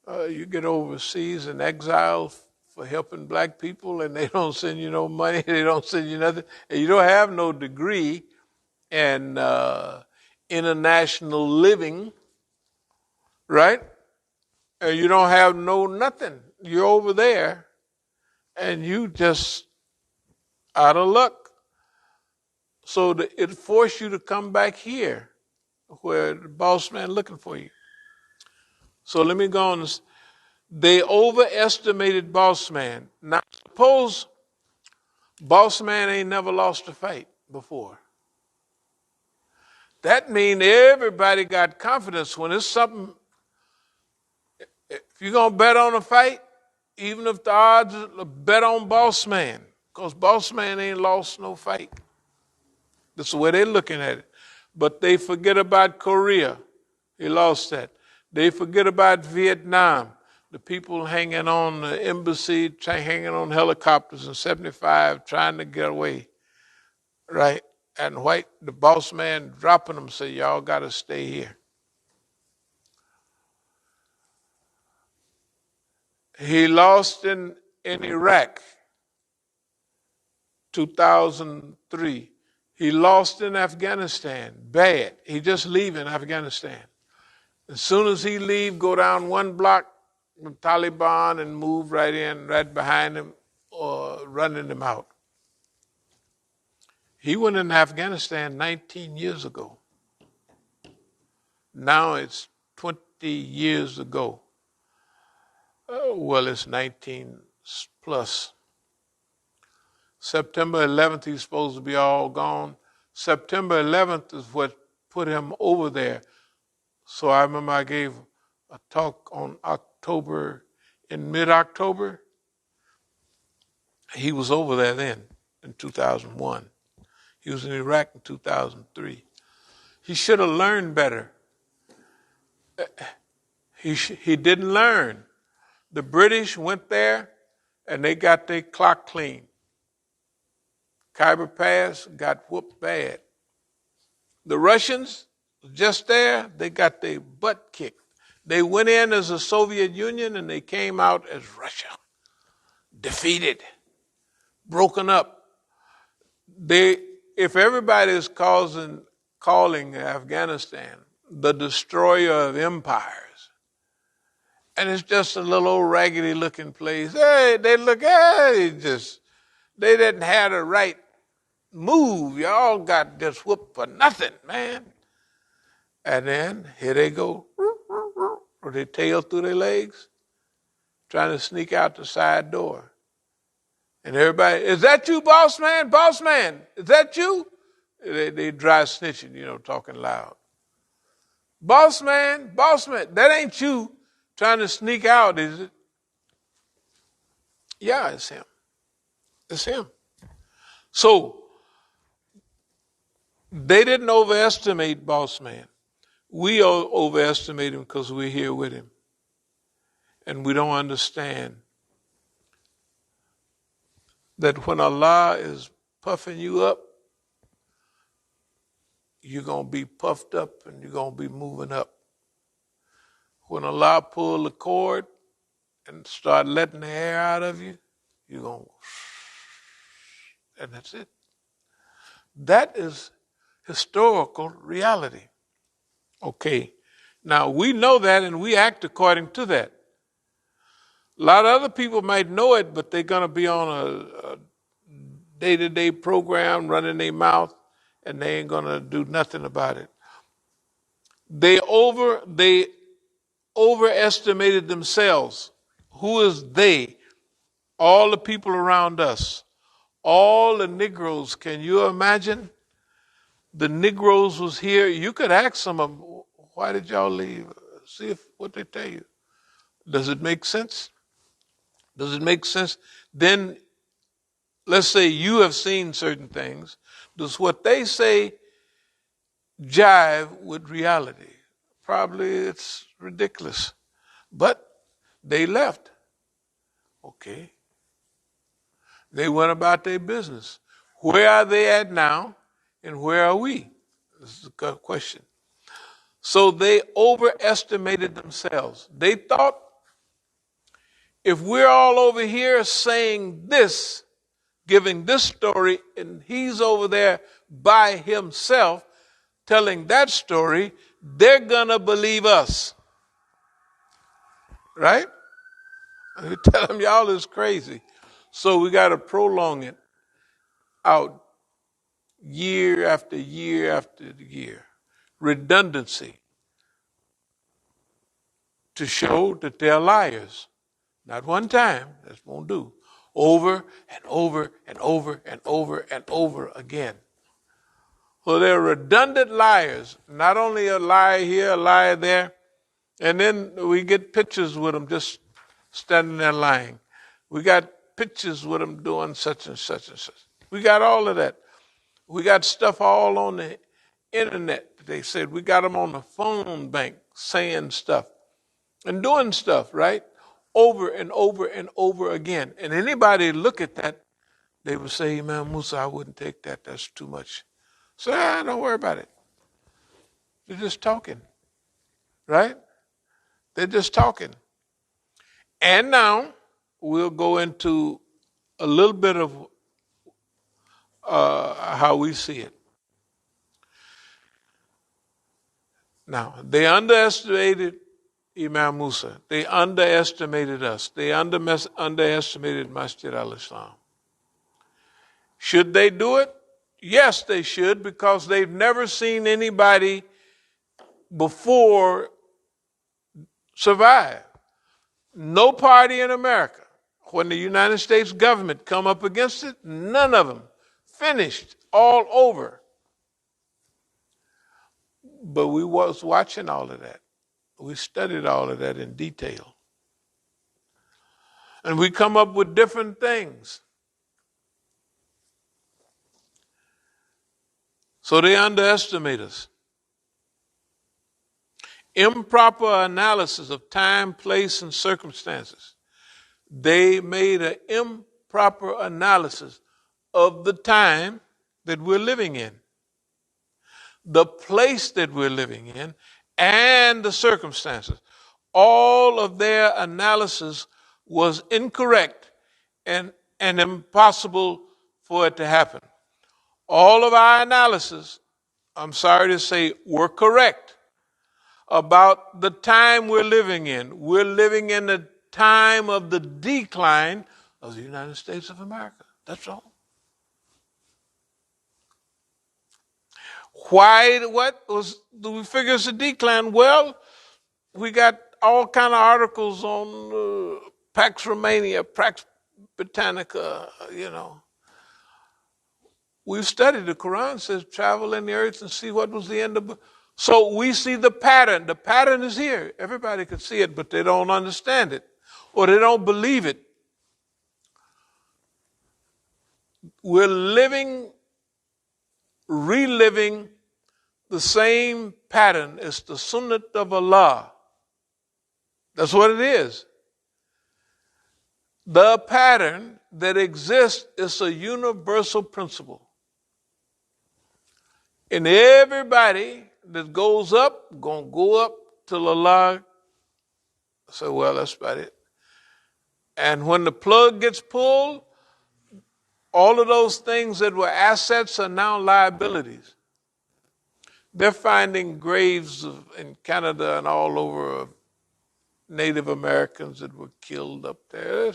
You get overseas and exiled for helping black people, and they don't send you no money, they don't send you nothing, and you don't have no degree in international living, right? And you don't have no nothing. You're over there, and you just out of luck. So it forced you to come back here, where the boss man looking for you. So let me go on. They overestimated boss man. Now suppose boss man ain't never lost a fight before. That means everybody got confidence when it's something. If you're going to bet on a fight, even if the odds are, bet on boss man, because boss man ain't lost no fight. That's the way they're looking at it. But they forget about Korea. He lost that. They forget about Vietnam. The people hanging on the embassy, hanging on helicopters in 75, trying to get away, right? And the boss man dropping them, say, y'all got to stay here. He lost in Iraq, 2003. He lost in Afghanistan, bad. He just leaving Afghanistan. As soon as he leave, go down one block, the Taliban, and move right in, right behind him, or running him out. He went in Afghanistan 19 years ago. Now it's 20 years ago. Well, it's 19 plus. September 11th, he's supposed to be all gone. September 11th is what put him over there. So I remember I gave a talk in mid-October. He was over there then in 2001. He was in Iraq in 2003. He should have learned better. He didn't learn. The British went there and they got their clock clean. Khyber Pass got whooped bad. The Russians, just there, they got their butt kicked. They went in as the Soviet Union and they came out as Russia. Defeated, broken up. If everybody is calling Afghanistan the destroyer of empires, and it's just a little old raggedy looking place, they didn't have the right move. Y'all got just whooped for nothing, man. And then here they go, with their tail through their legs, trying to sneak out the side door. And everybody, is that you, boss man? Boss man, is that you? They dry snitching, talking loud. Boss man, that ain't you trying to sneak out, is it? Yeah, it's him. It's him. So, they didn't overestimate boss man. We overestimate him because we're here with him. And we don't understand that when Allah is puffing you up, you're going to be puffed up and you're going to be moving up. When Allah pull the cord and start letting the air out of you, you're going to, and that's it. That is historical reality. Okay. Now, we know that and we act according to that. A lot of other people might know it, but they're going to be on a day-to-day program running their mouth and they ain't going to do nothing about it. They overestimated themselves. Who is they? All the people around us. All the Negroes. Can you imagine? The Negroes was here. You could ask some of them, why did y'all leave? See what they tell you. Does it make sense? Does it make sense? Then, let's say you have seen certain things. Does what they say jive with reality? Probably it's ridiculous. But they left. Okay. They went about their business. Where are they at now? And where are we? This is a question. So they overestimated themselves. They thought, if we're all over here saying this, giving this story, and he's over there by himself telling that story, they're going to believe us. Right? You tell them y'all is crazy. So we got to prolong it out year after year after year. Redundancy to show that they're liars. Not one time, that won't do. Over and over and over and over and over again. Well, they're redundant liars. Not only a lie here, a lie there, and then we get pictures with them just standing there lying. We got pictures with them doing such and such and such. We got all of that. We got stuff all on the internet. They said we got them on the phone bank saying stuff and doing stuff, right? Over and over and over again. And anybody look at that, they would say, Imam Musa, I wouldn't take that. That's too much. So don't worry about it. They're just talking, right? They're just talking. And now we'll go into a little bit of how we see it. Now, they underestimated Imam Musa. They underestimated us. They underestimated Masjid al-Islam. Should they do it? Yes, they should, because they've never seen anybody before survive. No party in America, when the United States government come up against it, none of them. Finished, all over. But we was watching all of that. We studied all of that in detail. And we come up with different things. So they underestimate us. Improper analysis of time, place, and circumstances. They made an improper analysis of the time that we're living in, the place that we're living in, and the circumstances. All of their analysis was incorrect and impossible for it to happen. All of our analysis, I'm sorry to say, were correct about the time we're living in. We're living in the time of the decline of the United States of America. That's all. Why? Do we figure it's a decline? Well, we got all kind of articles on Pax Romania, Pax Britannica, We've studied the Quran says travel in the earth and see what was the end of. So we see the pattern. The pattern is here. Everybody can see it, but they don't understand it or they don't believe it. We're reliving the same pattern. It's the sunnah of Allah. That's what it is. The pattern that exists is a universal principle. And everybody that goes up, going to go up till Allah say, well, that's about it. And when the plug gets pulled, all of those things that were assets are now liabilities. They're finding graves in Canada and all over of Native Americans that were killed up there. You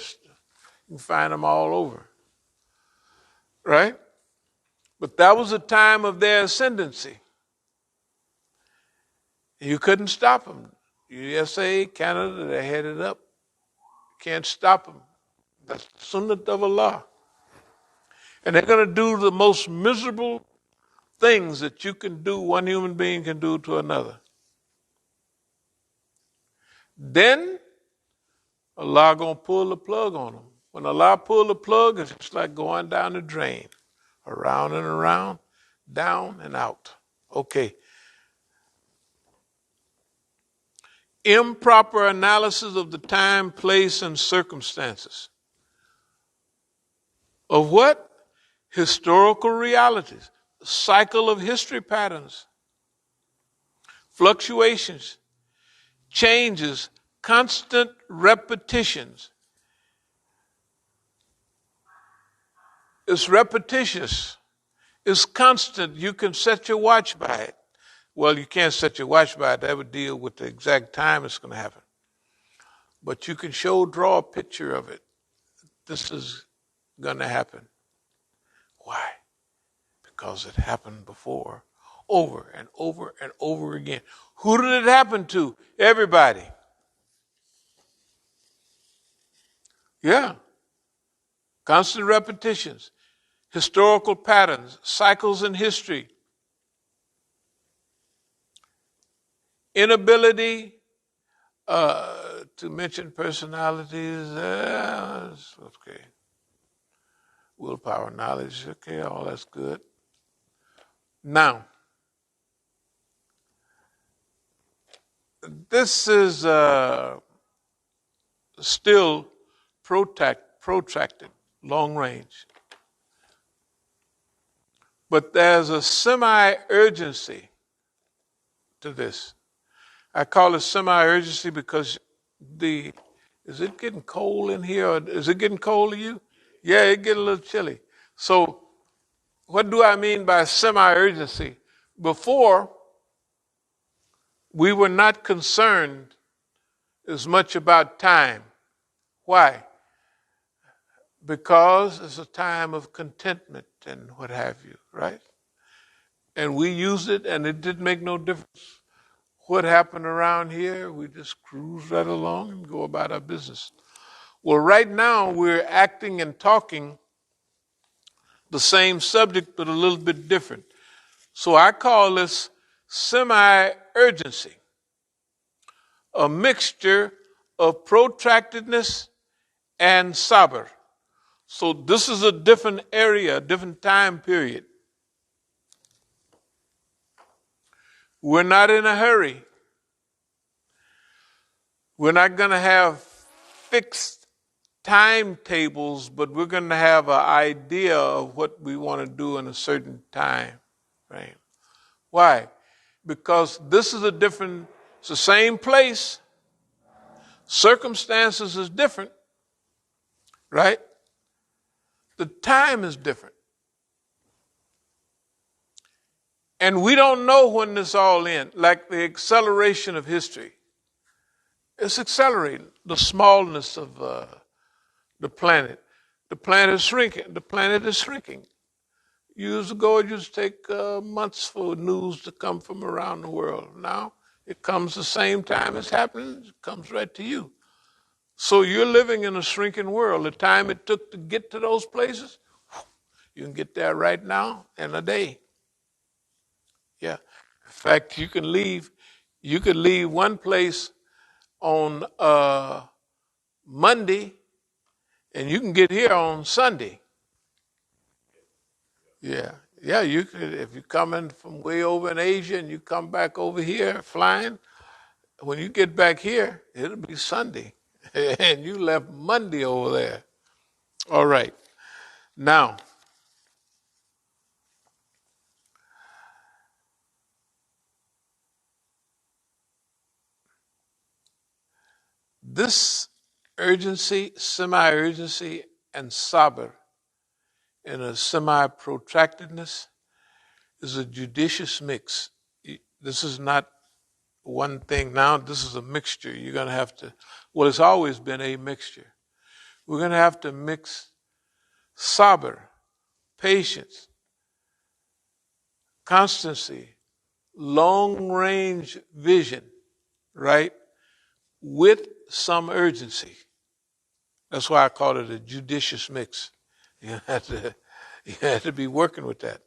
can find them all over. Right? But that was the time of their ascendancy. You couldn't stop them. USA, Canada, they're headed up. You can't stop them. That's the sunnah of Allah. And they're going to do the most miserable things that you can do, one human being can do to another. Then Allah going to pull the plug on them. When Allah pull the plug, it's just like going down the drain. Around and around, down and out. Okay. Improper analysis of the time, place, and circumstances. Of what? Historical realities. Cycle of history patterns. Fluctuations. Changes. Constant repetitions. It's repetitious. It's constant. You can set your watch by it. Well, you can't set your watch by it. That would deal with the exact time it's going to happen. But you can draw a picture of it. This is going to happen. Why? Because it happened before, over and over and over again. Who did it happen to? Everybody. Yeah. Constant repetitions, historical patterns, cycles in history, inability to mention personalities. Okay. Willpower, knowledge. Okay, all that's good. Now, this is still protracted, long range. But there's a semi-urgency to this. I call it semi-urgency because is it getting cold in here? Or is it getting cold to you? Yeah, it get a little chilly. So what do I mean by semi-urgency? Before, we were not concerned as much about time. Why? Because it's a time of contentment and what have you, right? And we used it and it didn't make no difference what happened around here. We just cruise right along and go about our business. Well, right now we're acting and talking the same subject but a little bit different. So I call this semi-urgency, a mixture of protractedness and sabr. So this is a different area, a different time period. We're not in a hurry. We're not going to have fixed timetables, but we're going to have an idea of what we want to do in a certain time frame. Why? Because this is it's the same place, circumstances is different, right? The time is different. And we don't know when this all ends, like the acceleration of history. It's accelerating, the smallness of the planet. The planet is shrinking. The planet is shrinking. Years ago, it used to take months for news to come from around the world. Now, it comes the same time it's happening. It comes right to you. So you're living in a shrinking world. The time it took to get to those places, you can get there right now in a day. Yeah. In fact, you could leave one place on Monday, and you can get here on Sunday. Yeah. Yeah, you could, if you're coming from way over in Asia and you come back over here flying, when you get back here, it'll be Sunday. And you left Monday over there. All right. Now, this urgency, semi-urgency, and sabr, and a semi-protractedness is a judicious mix. This is not one thing now. This is a mixture. You're going to have to, well, it's always been a mixture. We're going to have to mix sabr, patience, constancy, long-range vision, right, with some urgency. That's why I call it a judicious mix. You have to be working with that.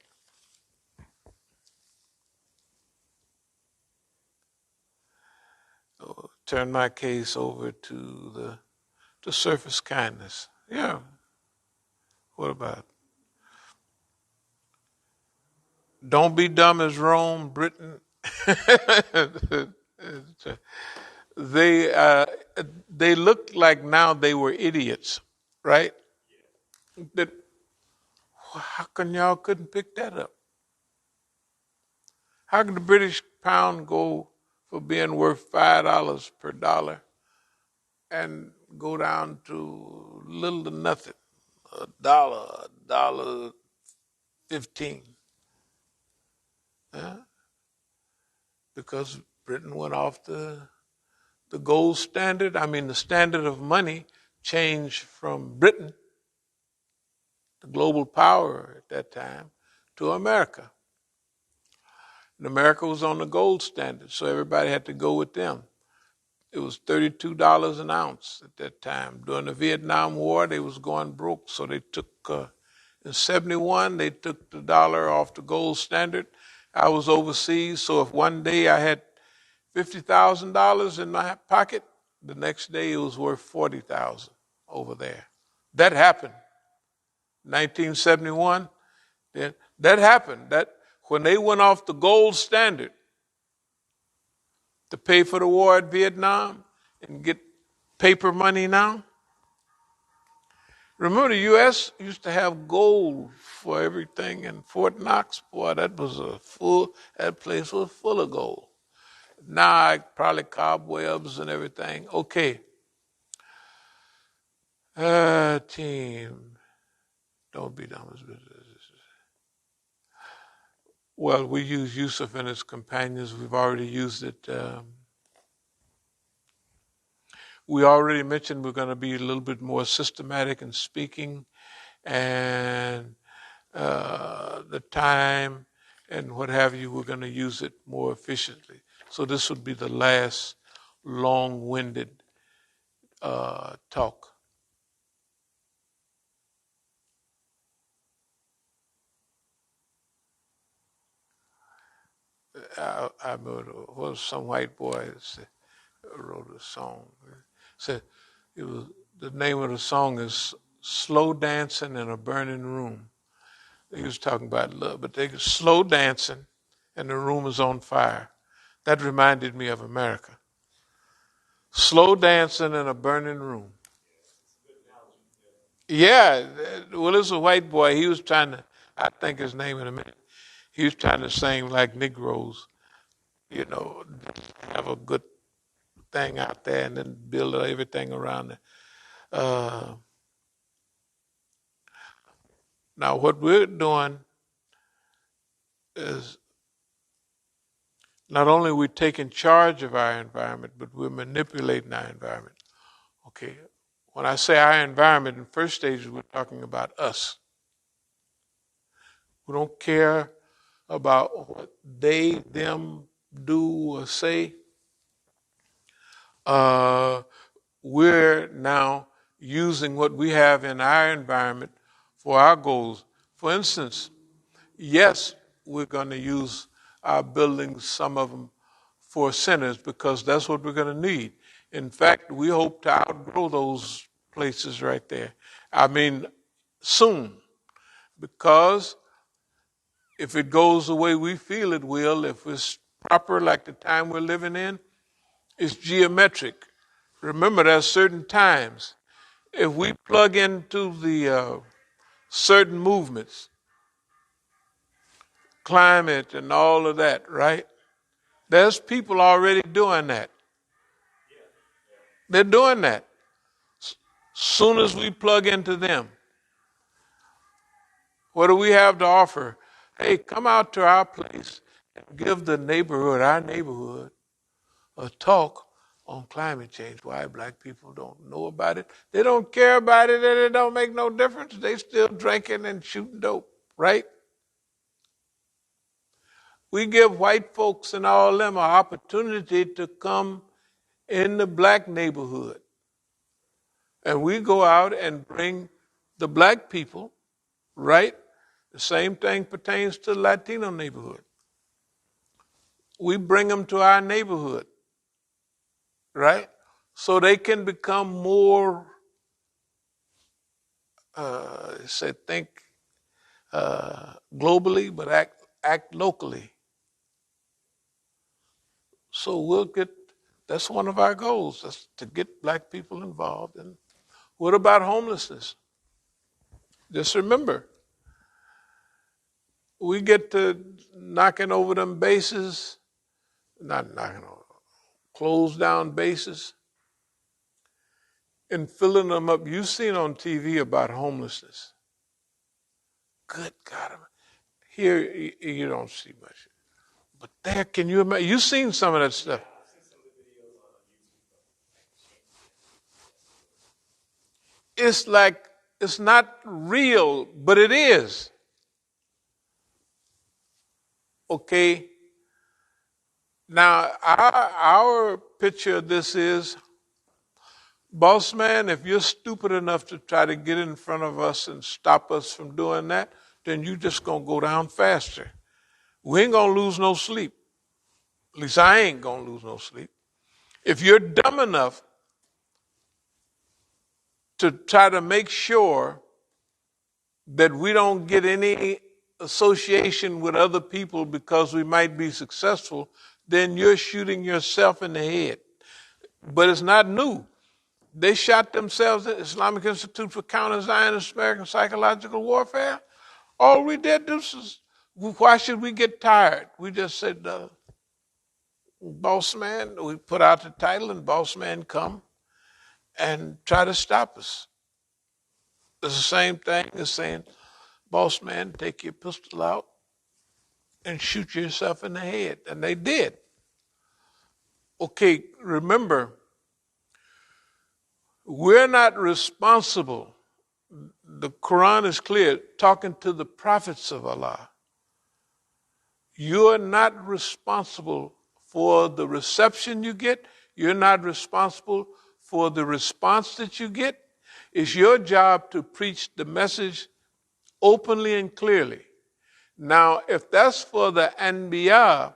Turn my case over to the surface kindness. Yeah. What about it? Don't be dumb as Rome, Britain. they they looked like now they were idiots, right? That how come y'all couldn't pick that up? How can the British pound go for being worth $5 per dollar and go down to little to nothing, a dollar 15? Huh? Because Britain went off the gold standard. I mean, the standard of money changed from Britain, the global power at that time, to America. And America was on the gold standard, so everybody had to go with them. It was $32 an ounce at that time. During the Vietnam War, they was going broke, so they took, in 71, they took the dollar off the gold standard. I was overseas, so if one day I had $50,000 in my pocket, the next day it was worth $40,000 over there. That happened. 1971, that happened. That when they went off the gold standard to pay for the war at Vietnam and get paper money now. Remember, the U.S. used to have gold for everything in Fort Knox. Boy, that place was full of gold. Now, probably cobwebs and everything. Okay. Team, don't be dumb as business. Well, we use Yusuf and his companions. We've already used it. We already mentioned we're going to be a little bit more systematic in speaking and the time and what have you. We're going to use it more efficiently. So this would be the last long-winded talk. I remember was some white boy wrote a song. Said it was the name of the song is "Slow Dancing in a Burning Room." He was talking about love, but they slow dancing, and the room is on fire. That reminded me of America. Slow dancing in a burning room. Yeah, well, this was a white boy. He was trying to, I think his name in a minute. He was trying to sing like Negroes, have a good thing out there and then build everything around it. Now, what we're doing is not only are we taking charge of our environment, but we're manipulating our environment. Okay, when I say our environment, in first stages, we're talking about us. We don't care about what they, them do or say. We're now using what we have in our environment for our goals. For instance, yes, we're going to use our buildings, some of them, for centers because that's what we're going to need. In fact, we hope to outgrow those places right there. I mean, soon, because if it goes the way we feel it will, if it's proper like the time we're living in, it's geometric. Remember, there's certain times. If we plug into the certain movements, climate and all of that, right? There's people already doing that. They're doing that. Soon as we plug into them, what do we have to offer? Hey, come out to our place and give the neighborhood, our neighborhood, a talk on climate change. Why black people don't know about it. They don't care about it and it don't make no difference. They still drinking and shooting dope, right? We give white folks and all them an opportunity to come in the black neighborhood. And we go out and bring the black people, right? The same thing pertains to the Latino neighborhood. We bring them to our neighborhood, right? So they can become more, think globally, but act locally. So that's one of our goals, that's to get black people involved. And what about homelessness? Just remember, we get to knocking over them bases, not knocking over, closed down bases, and filling them up. You've seen on TV about homelessness. Good God. Here, you don't see much. But there, can you imagine? You've seen some of that stuff. It's like, it's not real, but it is. Okay? Now, our picture of this is, boss man, if you're stupid enough to try to get in front of us and stop us from doing that, then you just going to go down faster. We ain't going to lose no sleep. At least I ain't going to lose no sleep. If you're dumb enough to try to make sure that we don't get any association with other people because we might be successful, then you're shooting yourself in the head. But it's not new. They shot themselves at Islamic Institute for Counter-Zionist American Psychological Warfare. All we did was, why should we get tired? We just said, boss man, we put out the title and boss man come and try to stop us. It's the same thing as saying, boss man, take your pistol out and shoot yourself in the head. And they did. Okay, remember, we're not responsible. The Quran is clear, talking to the prophets of Allah. You're not responsible for the reception you get. You're not responsible for the response that you get. It's your job to preach the message openly and clearly. Now, if that's for the Anbiya,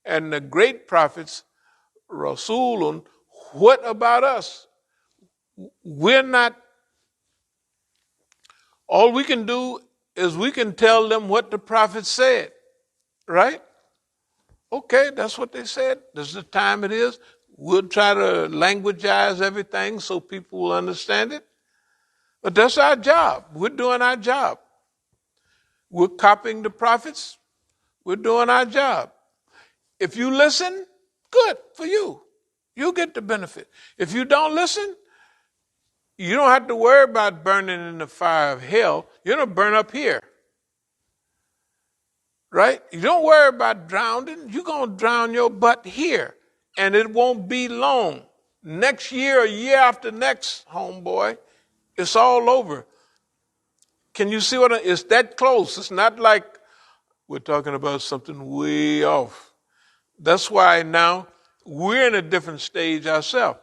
and the great prophets, Rasulun, what about us? We're not, all we can do is we can tell them what the prophet said, right? Okay, that's what they said. This is the time it is. We'll try to languagize everything so people will understand it. But that's our job. We're doing our job. We're copying the prophets. We're doing our job. If you listen, good for you. You'll get the benefit. If you don't listen, you don't have to worry about burning in the fire of hell. You're going to burn up here. Right? You don't worry about drowning. You're going to drown your butt here. And it won't be long. Next year, a year after next, homeboy, it's all over. Can you see it's that close? It's not like we're talking about something way off. That's why now we're in a different stage ourselves.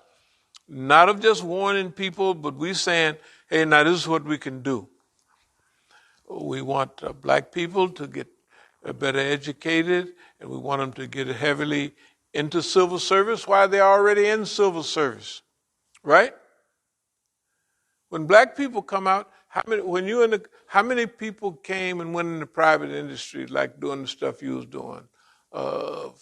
Not of just warning people, but we're saying, hey, now this is what we can do. We want black people to get better educated, and we want them to get heavily into civil service while they're already in civil service, right? When black people come out, how many people came and went in the private industry, like doing the stuff you was doing? Most of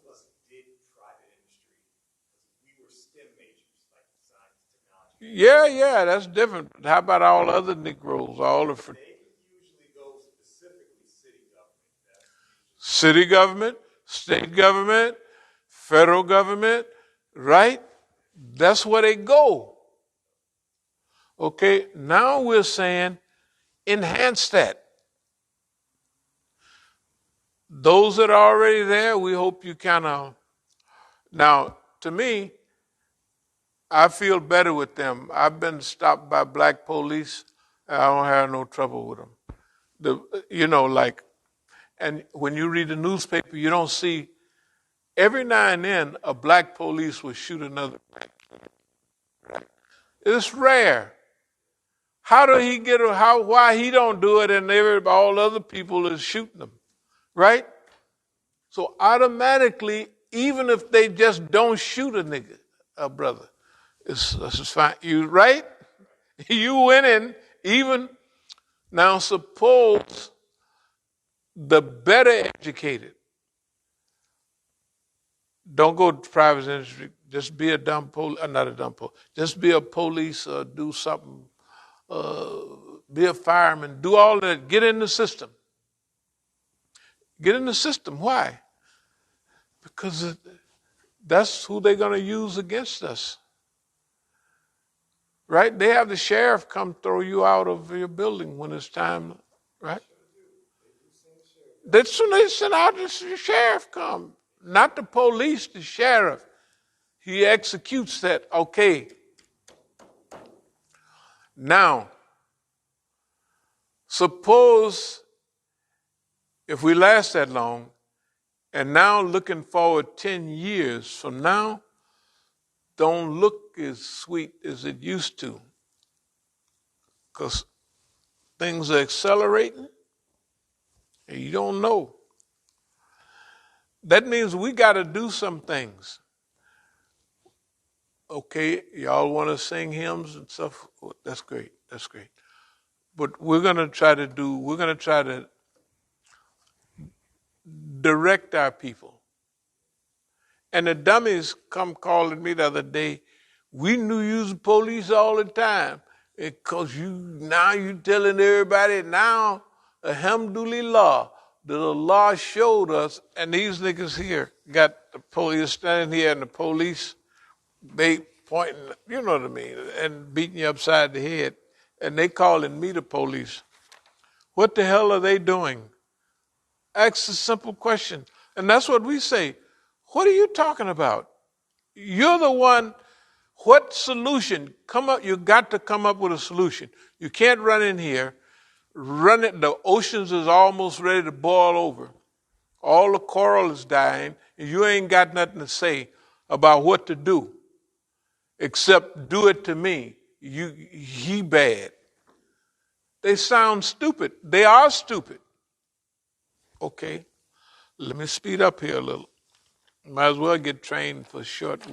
us did private industry because we were STEM majors, like science, technology. Yeah, that's different. How about all other Negroes, all the They usually go specifically city government. city government, state government, federal government, right? That's where they go. Okay, now we're saying enhance that. Those that are already there, we hope you kind of. Now, to me, I feel better with them. I've been stopped by black police. I don't have no trouble with them. And when you read the newspaper, you don't see, every now and then, a black police will shoot another black. It's rare. How do he get it? Why he don't do it and all other people is shooting them, right? So automatically, even if they just don't shoot a nigga, a brother, it's fine. You right? You winning. Even now, suppose the better educated don't go to private industry. Just be a dumb police, not a dumb police. Just be a police or do something. Be a fireman. Do all that. Get in the system. Get in the system. Why? Because that's who they're going to use against us. Right? They have the sheriff come throw you out of your building when it's time, right? That's when they send out the sheriff come. Not the police, the sheriff. He executes that. Okay. Now, suppose if we last that long, and now looking forward 10 years from now, don't look as sweet as it used to. Because things are accelerating, and you don't know. That means we got to do some things. Okay, y'all want to sing hymns and stuff? That's great. That's great. But we're going to try to direct our people. And the dummies come calling me the other day. We knew you was the police all the time. Because you telling everybody now, alhamdulillah, the law showed us, and these niggas here got the police standing here and the police, they pointing, you know what I mean, and beating you upside the head. And they calling me the police. What the hell are they doing? Ask a simple question. And that's what we say. What are you talking about? You're the one. What solution? Come up. You got to come up with a solution. You can't run in here, run it. The oceans is almost ready to boil over. All the coral is dying, and you ain't got nothing to say about what to do, except do it to me. He bad. They sound stupid. They are stupid. Okay. Let me speed up here a little. Might as well get trained for short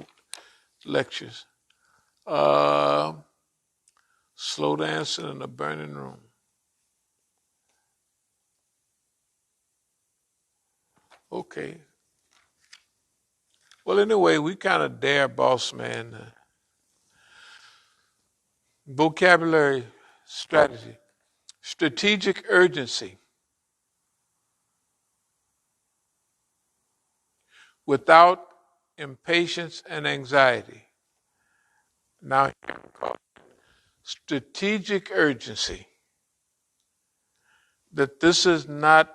lectures. Uh, Slow dancing in a burning room. Okay. Well, anyway, we kind of dare boss man. Vocabulary strategy. Strategic urgency. Without impatience and anxiety. Now, strategic urgency. That this is not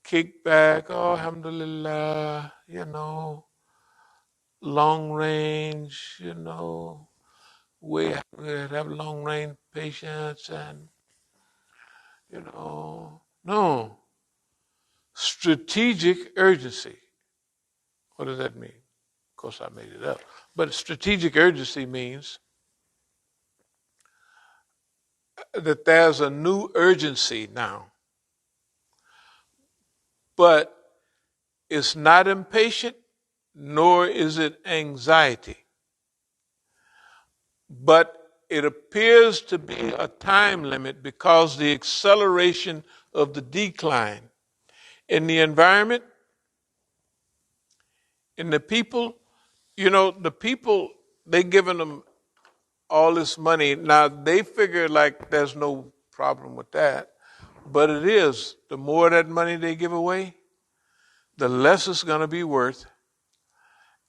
kickback, oh, alhamdulillah, long range, we have long range patience and, no. Strategic urgency. What does that mean? Of course, I made it up. But strategic urgency means that there's a new urgency now. But it's not impatient, nor is it anxiety. But it appears to be a time limit because the acceleration of the decline in the environment, in the people, the people, they giving them all this money. Now, they figure like there's no problem with that. But it is. The more that money they give away, the less it's going to be worth.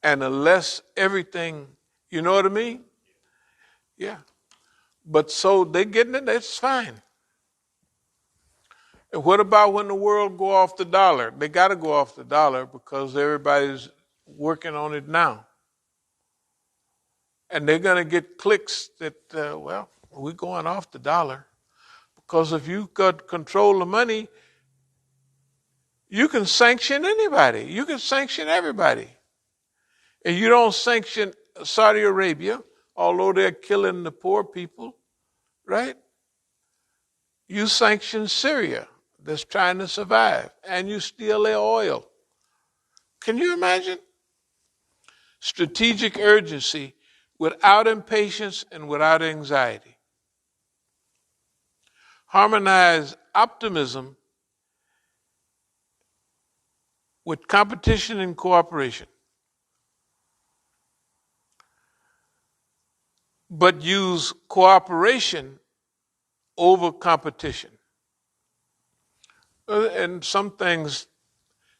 And the less everything, you know what I mean? Yeah. But so they getting it, that's fine. And what about when the world go off the dollar? They got to go off the dollar because everybody's working on it now. And they're going to get clicks that, we're going off the dollar. Because if you got control of money, you can sanction anybody. You can sanction everybody. And you don't sanction Saudi Arabia, although they're killing the poor people, right? You sanction Syria that's trying to survive, and you steal their oil. Can you imagine? Strategic urgency without impatience and without anxiety. Harmonize optimism with competition and cooperation. But use cooperation over competition. And some things,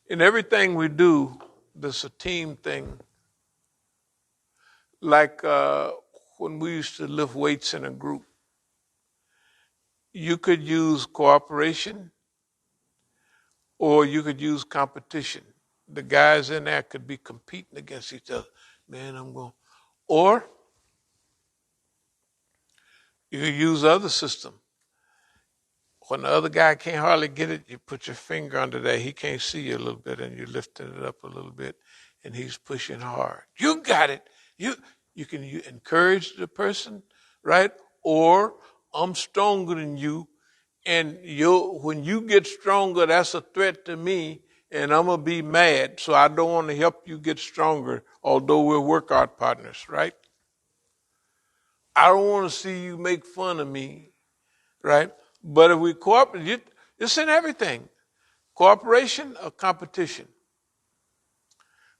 in everything we do, there's a team thing. Like when we used to lift weights in a group, you could use cooperation or you could use competition. The guys in there could be competing against each other. Man, I'm going. Or you could use other system. When the other guy can't hardly get it, you put your finger under there. He can't see you a little bit, and you're lifting it up a little bit, and he's pushing hard. You got it. You can encourage the person, right? Or I'm stronger than you, and when you get stronger, that's a threat to me, and I'm gonna be mad. So I don't want to help you get stronger, although we're workout partners, right? I don't want to see you make fun of me, right? But if we cooperate, it's in everything. Cooperation or competition.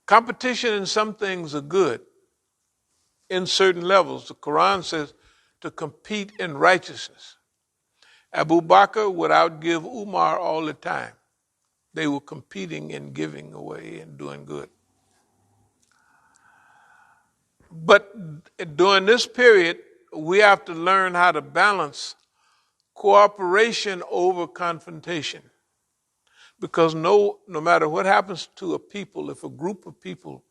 Competition in some things are good in certain levels. The Quran says to compete in righteousness. Abu Bakr would outgive Umar all the time. They were competing and giving away and doing good. But during this period, we have to learn how to balance cooperation over confrontation. Because no matter what happens to a people, if a group of people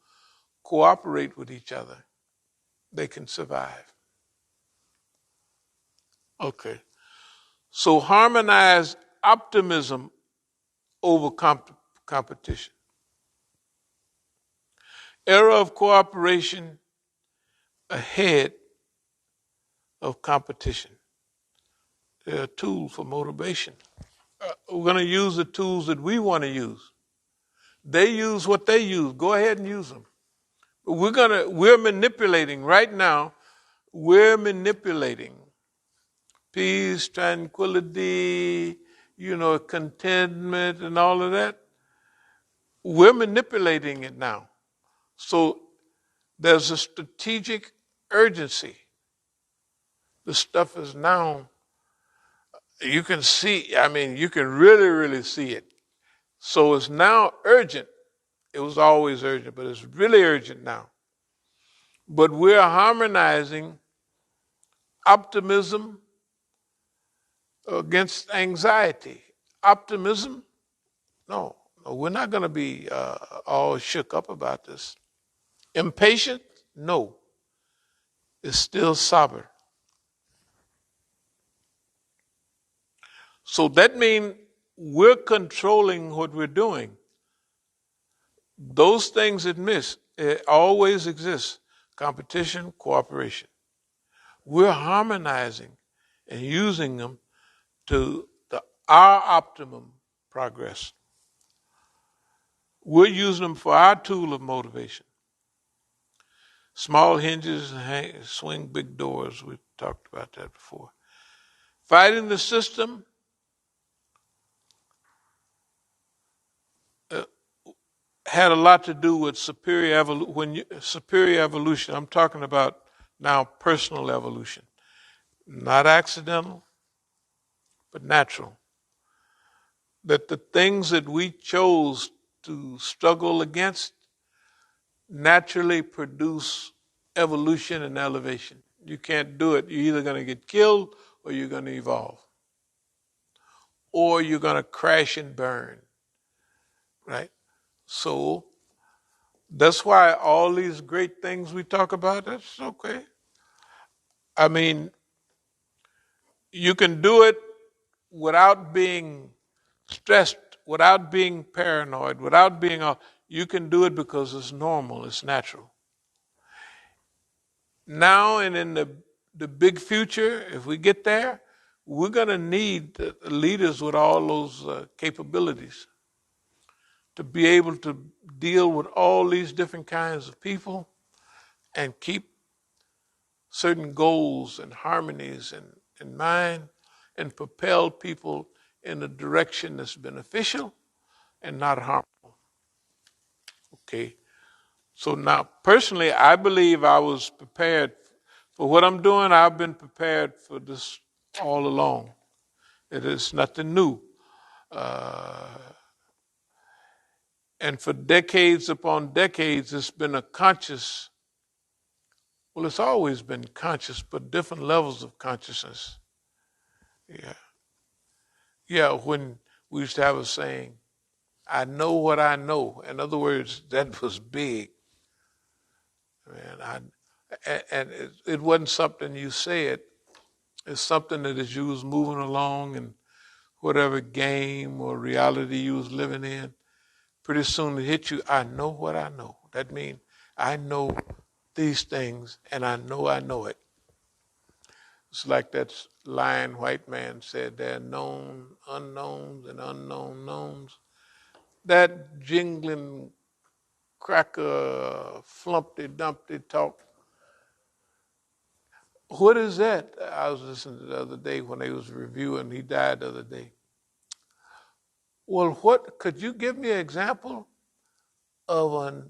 cooperate with each other, they can survive. Okay. So harmonize optimism over competition. Era of cooperation ahead of competition. They're a tool for motivation. We're going to use the tools that we want to use. They use what they use. Go ahead and use them. We're manipulating right now. We're manipulating peace, tranquility, contentment and all of that. We're manipulating it now. So there's a strategic urgency. The stuff is now, you can see, you can really, really see it. So it's now urgent. It was always urgent, but it's really urgent now. But we're harmonizing optimism against anxiety. Optimism? No, we're not going to be all shook up about this. Impatient? No, it's still sober. So that means we're controlling what we're doing. Those things it always exist. Competition, cooperation. We're harmonizing and using them to our optimum progress. We're using them for our tool of motivation. Small hinges swing big doors. We've talked about that before. Fighting the system had a lot to do with superior evolution. I'm talking about now personal evolution. Not accidental, but natural. That the things that we chose to struggle against naturally produce evolution and elevation. You can't do it. You're either going to get killed or you're going to evolve. Or you're going to crash and burn. Right? So that's why all these great things we talk about, that's okay. You can do it without being stressed, without being paranoid, without being you can do it because it's normal, it's natural. Now and in the big future, if we get there, we're going to need leaders with all those capabilities to be able to deal with all these different kinds of people and keep certain goals and harmonies in mind and propel people in a direction that's beneficial and not harmful. Okay. So now, personally, I believe I was prepared for what I'm doing. I've been prepared for this all along. It is nothing new. And for decades upon decades, it's been a conscious, it's always been conscious, but different levels of consciousness. Yeah. Yeah, when we used to have a saying, I know what I know. In other words, that was big. And it wasn't something you said. It's something that as you was moving along and whatever game or reality you was living in, pretty soon it hit you, I know what I know. That means I know these things and I know it. It's like that lying white man said, there are known unknowns and unknown knowns. That jingling cracker flumpty dumpty talk. What is that? I was listening to the other day when they was reviewing, he died the other day. Well, could you give me an example of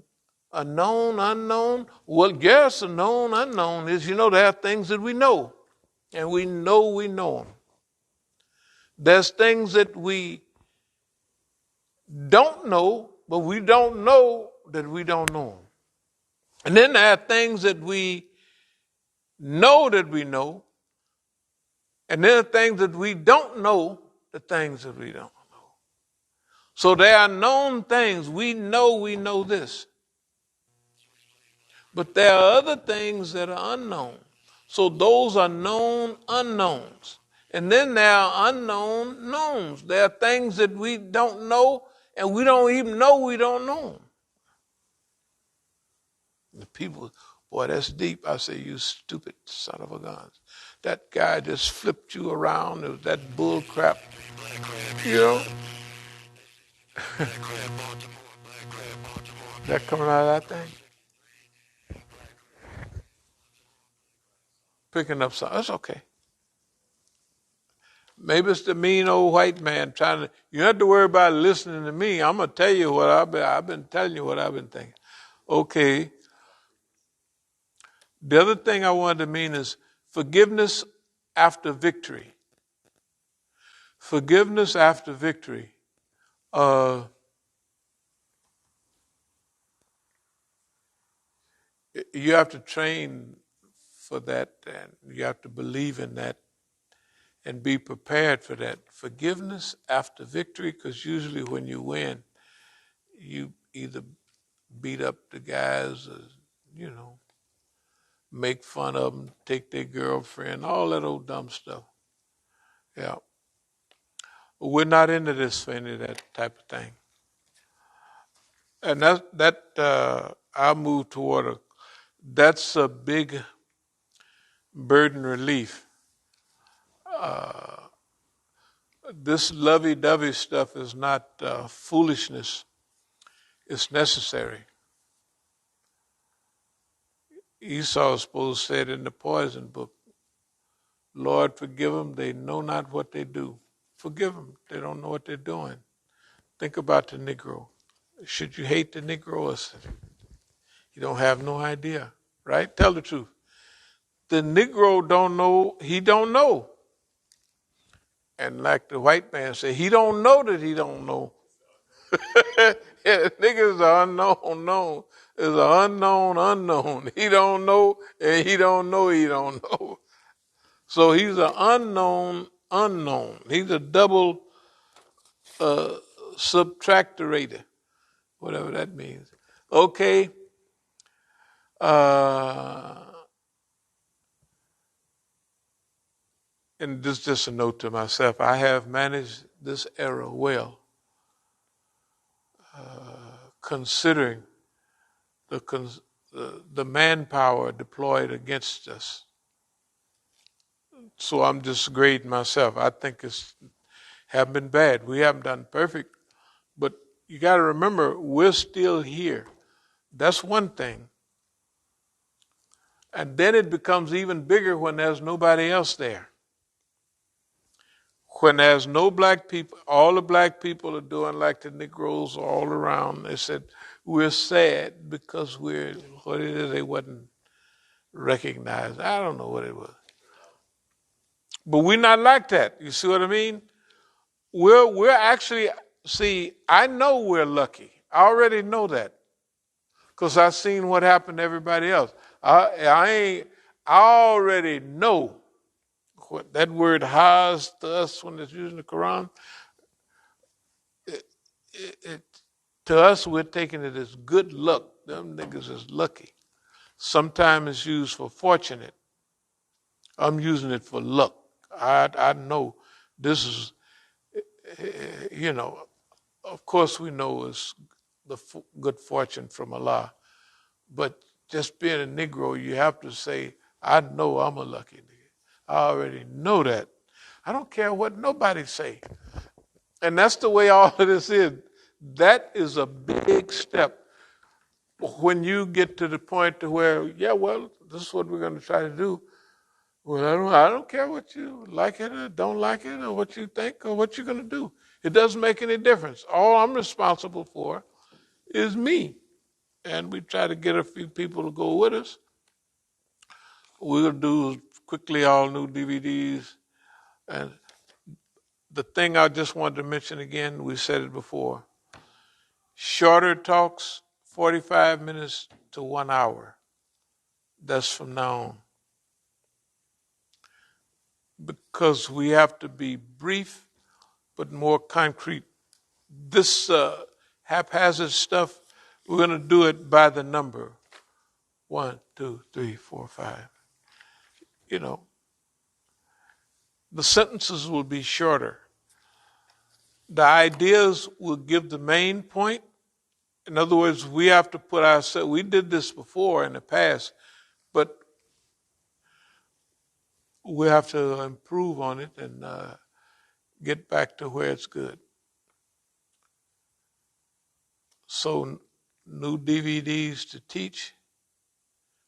a known unknown? Well, yes, a known unknown is, there are things that we know, and we know them. There's things that we don't know, but we don't know that we don't know them. And then there are things that we know that we know, and there are things that we don't know, the things that we don't know. So there are known things. We know this. But there are other things that are unknown. So those are known unknowns. And then there are unknown knowns. There are things that we don't know, and we don't even know we don't know them. The people, boy, that's deep. I say, you stupid son of a gun. That guy just flipped you around. It was that bull crap. You know, that coming out of that thing, picking up something. That's okay. Maybe it's the mean old white man trying to. You don't have to worry about listening to me. I'm gonna tell you what I've been telling you what I've been thinking. Okay. The other thing I wanted to mean is forgiveness after victory. Forgiveness after victory. You have to train for that, and you have to believe in that and be prepared for that. Forgiveness after victory, because usually when you win, you either beat up the guys or, you know, make fun of them, take their girlfriend, all that old dumb stuff. Yeah. We're not into this for any of that type of thing. And I move toward that's a big burden relief. This lovey-dovey stuff is not foolishness. It's necessary. Esau is supposed to say it in the poison book. Lord, forgive them. They know not what they do. Forgive them. They don't know what they're doing. Think about the Negro. Should you hate the Negro? Or you don't have no idea, right? Tell the truth. The Negro don't know. He don't know. And like the white man said, he don't know that he don't know. Yeah, niggas are unknown known. Is an unknown unknown. He don't know, and he don't know he don't know. So he's an unknown unknown. He's a double subtractorator, whatever that means. Okay. And this is just a note to myself. I have managed this era well, considering the manpower deployed against us. So I'm just grading myself. I think it's haven't been bad. We haven't done perfect, but you got to remember we're still here. That's one thing. And then it becomes even bigger when there's nobody else there. When there's no black people, all the black people are doing like the Negroes all around. They said, we're sad because we're, what it is, they wasn't recognized. I don't know what it was. But we're not like that. You see what I mean? We're actually, see, I know we're lucky. I already know that because I've seen what happened to everybody else. I already know what that word has to us when it's used in the Quran. It, to us, we're taking it as good luck. Them niggas is lucky. Sometimes it's used for fortunate. I'm using it for luck. I know this is, you know, of course we know it's the good fortune from Allah. But just being a Negro, you have to say, I know I'm a lucky nigga. I already know that. I don't care what nobody say. And that's the way all of this is. That is a big step when you get to the point to where, yeah, well, this is what we're going to try to do. Well, I don't care what you like it or don't like it or what you think or what you're going to do. It doesn't make any difference. All I'm responsible for is me. And we try to get a few people to go with us. We'll do quickly all new DVDs. And the thing I just wanted to mention again, we said it before. Shorter talks, 45 minutes to 1 hour. That's from now on. Because we have to be brief but more concrete. This haphazard stuff, we're going to do it by the number. 1, 2, 3, 4, 5. You know, the sentences will be shorter. The ideas will give the main point. In other words, we have to put ourselves, we did this before in the past, but we have to improve on it and get back to where it's good. So new DVDs to teach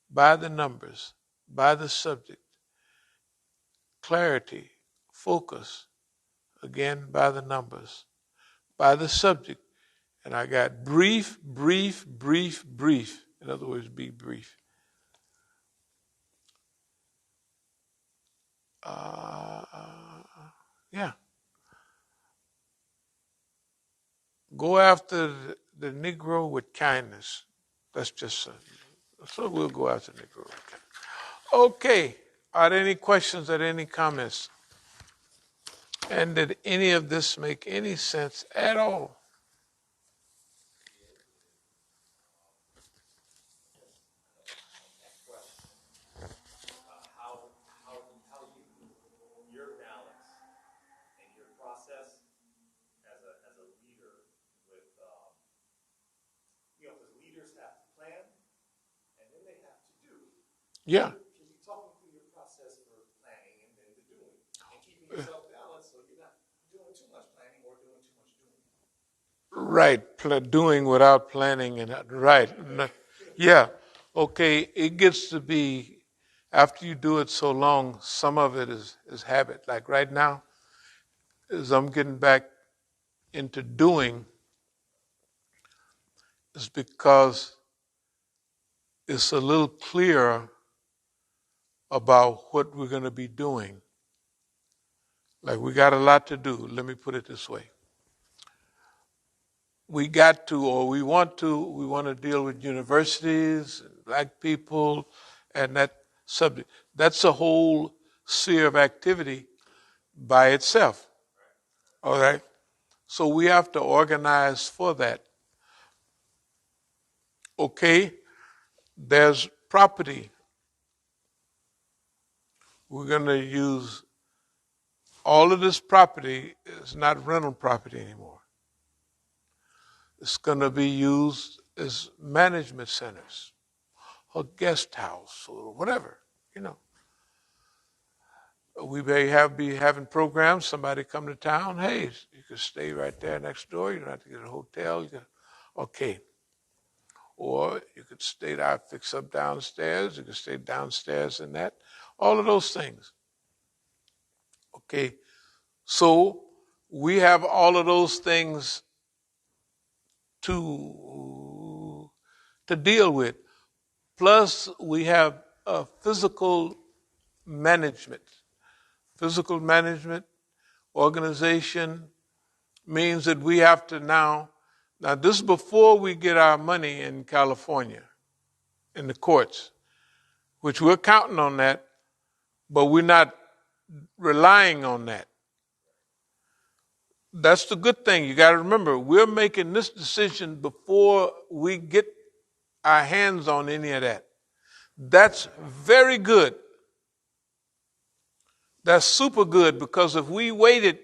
by the numbers, by the subject, clarity, focus, again by the numbers, by the subject. And I got brief, brief, brief, brief. In other words, be brief. Yeah. Go after the Negro with kindness. That's just so we'll go after the Negro with kindness. Okay. Are there any questions or any comments? And did any of this make any sense at all? Your balance and your process as a leader with, because leaders have to plan and then they have to do. Yeah. Can you talk me through your process for planning and then the doing and keeping yourself balanced so you're not doing too much planning or doing too much doing? Right. Doing without planning and right. Yeah. Okay. It gets to be after you do it so long, some of it is habit. Like right now, as I'm getting back into doing, is because it's a little clearer about what we're going to be doing. Like we got a lot to do. Let me put it this way. We got to, or we want to deal with universities, black people, and that subject. That's a whole sphere of activity by itself. All right? So we have to organize for that. Okay? There's property. We're going to use all of this property is not rental property anymore. It's going to be used as management centers or guest house or whatever, you know. We may be having programs. Somebody come to town. Hey, you can stay right there next door. You don't have to get a hotel. Okay. Or you could stay there, fix up downstairs. You could stay downstairs in that. All of those things. Okay. So we have all of those things to deal with. Plus, we have physical management. Physical management, organization means that we have to now this is before we get our money in California, in the courts, which we're counting on that, but we're not relying on that. That's the good thing. You got to remember, we're making this decision before we get our hands on any of that. That's very good. That's super good, because if we waited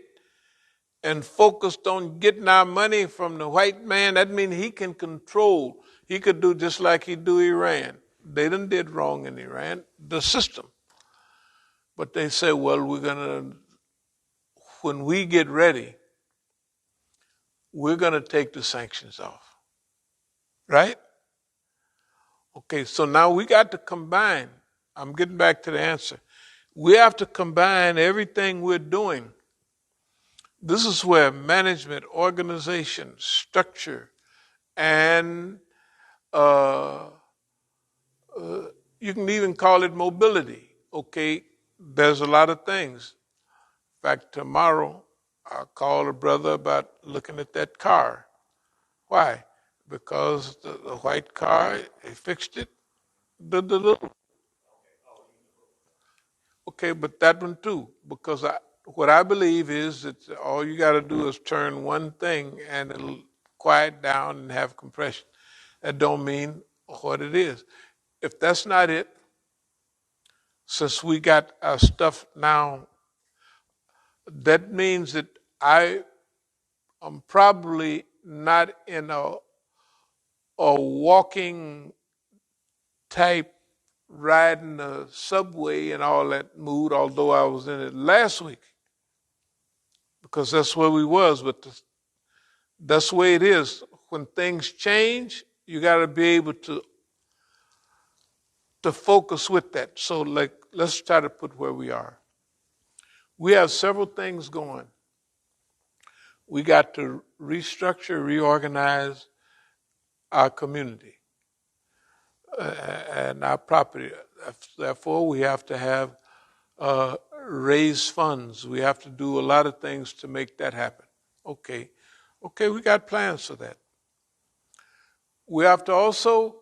and focused on getting our money from the white man, that means he can control. He could do just like he do Iran. They done did wrong in Iran, the system. But they say, well, when we get ready, we're going to take the sanctions off. Right? Okay, so now we got to combine. I'm getting back to the answer. We have to combine everything we're doing. This is where management, organization, structure, and you can even call it mobility. Okay, there's a lot of things. In fact, tomorrow I'll call a brother about looking at that car. Why? Because the white car, they fixed it. Okay, but that one too, because what I believe is that all you got to do is turn one thing and it'll quiet down and have compression. That don't mean what it is. If that's not it, since we got our stuff now, that means that I am probably not in a walking type riding the subway and all that mood, although I was in it last week. because that's where we was. But that's the way it is. When things change, you got to be able to focus with that. So, like, let's try to put where we are. We have several things going. We got to restructure, reorganize our community and our property. Therefore, we have to have raise funds. We have to do a lot of things to make that happen. Okay, we got plans for that. We have to also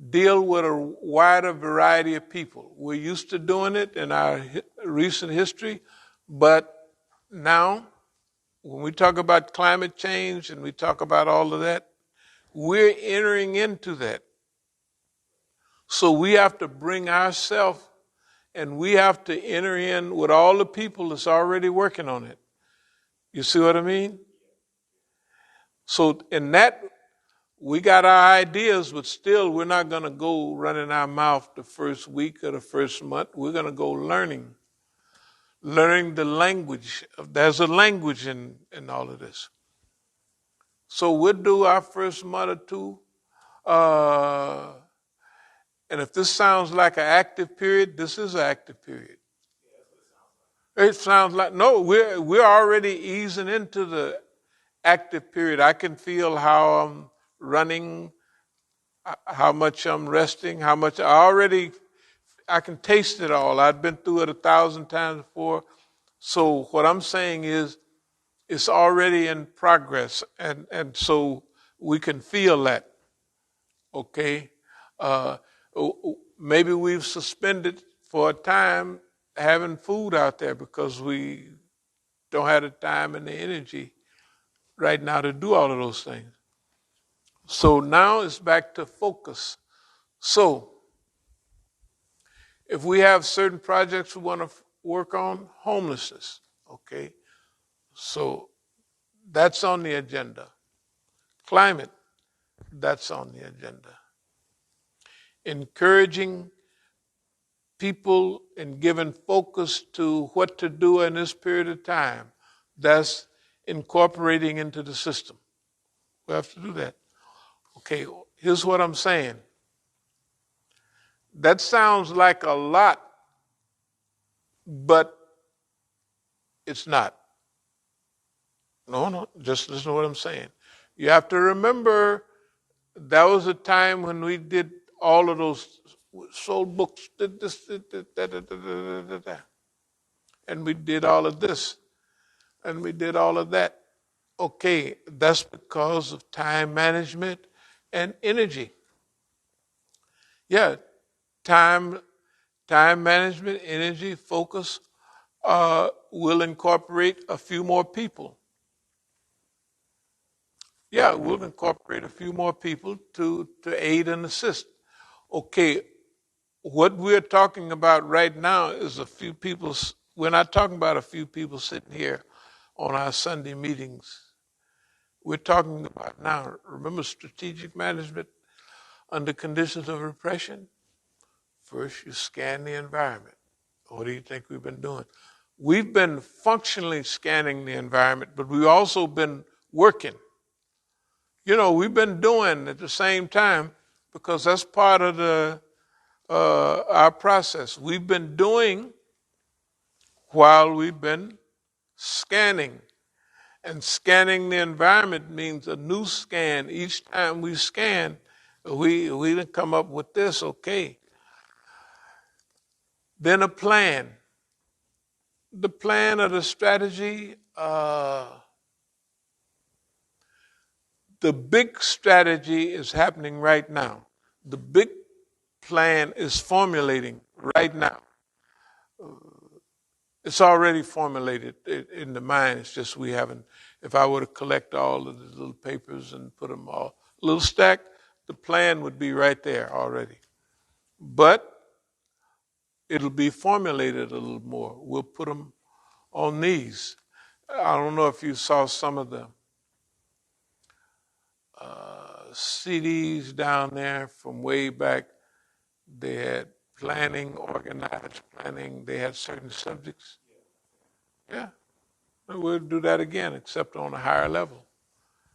deal with a wider variety of people. We're used to doing it in our recent history, but now when we talk about climate change and we talk about all of that, we're entering into that. So we have to bring ourselves and we have to enter in with all the people that's already working on it. You see what I mean? So in that, we got our ideas, but still we're not going to go running our mouth the first week or the first month. We're going to go learning the language. There's a language in all of this. So we'll do our first month or two. And if this sounds like an active period, this is an active period. It sounds like, no, we're already easing into the active period. I can feel how I'm running, how much I'm resting, how much I can taste it all. I've been through it 1,000 times before. So what I'm saying is it's already in progress. And so we can feel that. Okay. Maybe we've suspended for a time having food out there because we don't have the time and the energy right now to do all of those things. So now it's back to focus. So if we have certain projects we want to work on, homelessness, okay? So that's on the agenda. Climate, that's on the agenda. Encouraging people and giving focus to what to do in this period of time, that's incorporating into the system. We have to do that. Okay, here's what I'm saying. That sounds like a lot, but it's not. No, just listen to what I'm saying. You have to remember that was a time when we did all of those, sold books, did this, and we did all of this, and we did all of that. Okay, that's because of time management and energy. Yeah, time management, energy, focus will incorporate a few more people. Yeah, we'll incorporate a few more people to aid and assist. Okay, what we're talking about right now is a few people. We're not talking about a few people sitting here on our Sunday meetings. We're talking about now, remember strategic management under conditions of repression? First, you scan the environment. What do you think we've been doing? We've been functionally scanning the environment, but we've also been working. You know, we've been doing at the same time because that's part of our process. We've been doing while we've been scanning. And scanning the environment means a new scan. Each time we scan, we didn't come up with this, okay. Then a plan. The plan or the strategy, the big strategy is happening right now. The big plan is formulating right now. It's already formulated in the mind. It's just we haven't. If I were to collect all of the little papers and put them all, a little stack, the plan would be right there already. But it'll be formulated a little more. We'll put them on these. I don't know if you saw some of the CDs down there from way back. They had planning, organized planning. They had certain subjects. Yeah. And we'll do that again, except on a higher level.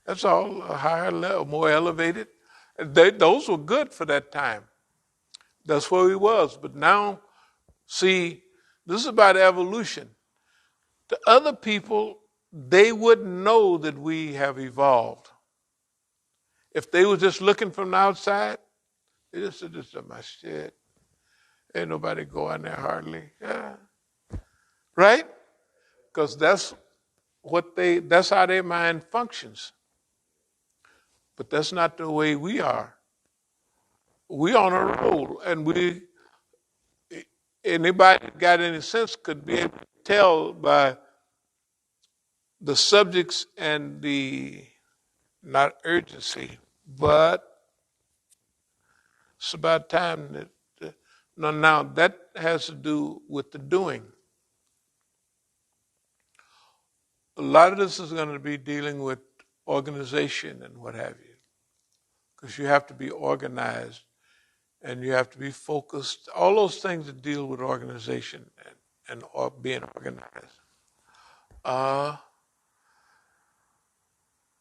That's all, a higher level, more elevated. Those were good for that time. That's where he was. But now, see, this is about evolution. The other people, they wouldn't know that we have evolved. If they were just looking from the outside, they just said, this is my shit. Ain't nobody going there hardly. Yeah. Right? Because that's how their mind functions. But that's not the way we are. We on a roll, and anybody that got any sense could be able to tell by the subjects and the not urgency, but it's about time that now that has to do with the doing. A lot of this is going to be dealing with organization and what have you, because you have to be organized and you have to be focused. All those things that deal with organization and being organized. Uh,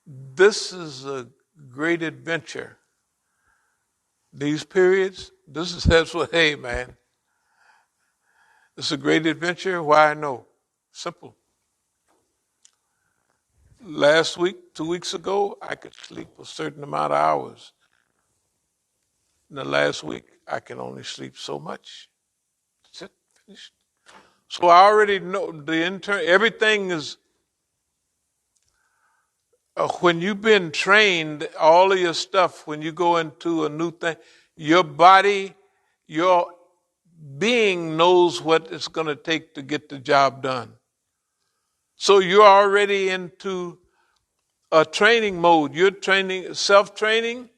this is a great adventure. These periods, that's what, hey man, it's a great adventure. Why? I know. Simple. Last week, 2 weeks ago, I could sleep a certain amount of hours. In the last week, I can only sleep so much. That's it. Finished. So I already know everything is, when you've been trained, all of your stuff, when you go into a new thing, your body, your being knows what it's going to take to get the job done. So you're already into a training mode. You're training, self-training,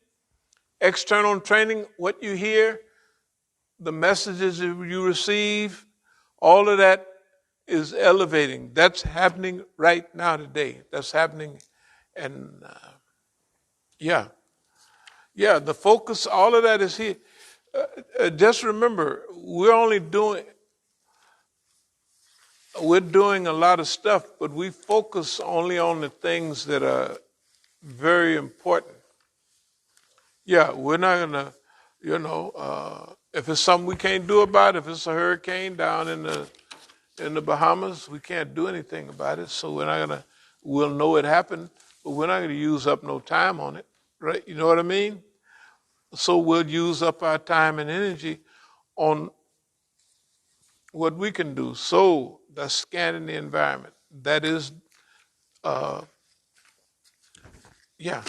external training, what you hear, the messages you receive, all of that is elevating. That's happening right now today. That's happening. And yeah, the focus, all of that is here. Just remember, we're doing a lot of stuff, but we focus only on the things that are very important. Yeah, we're not gonna, if it's something we can't do about it, if it's a hurricane down in the Bahamas, we can't do anything about it. So we'll know it happened, but we're not gonna use up no time on it, right? You know what I mean? So we'll use up our time and energy on what we can do. So that's scanning the environment. That is, yeah,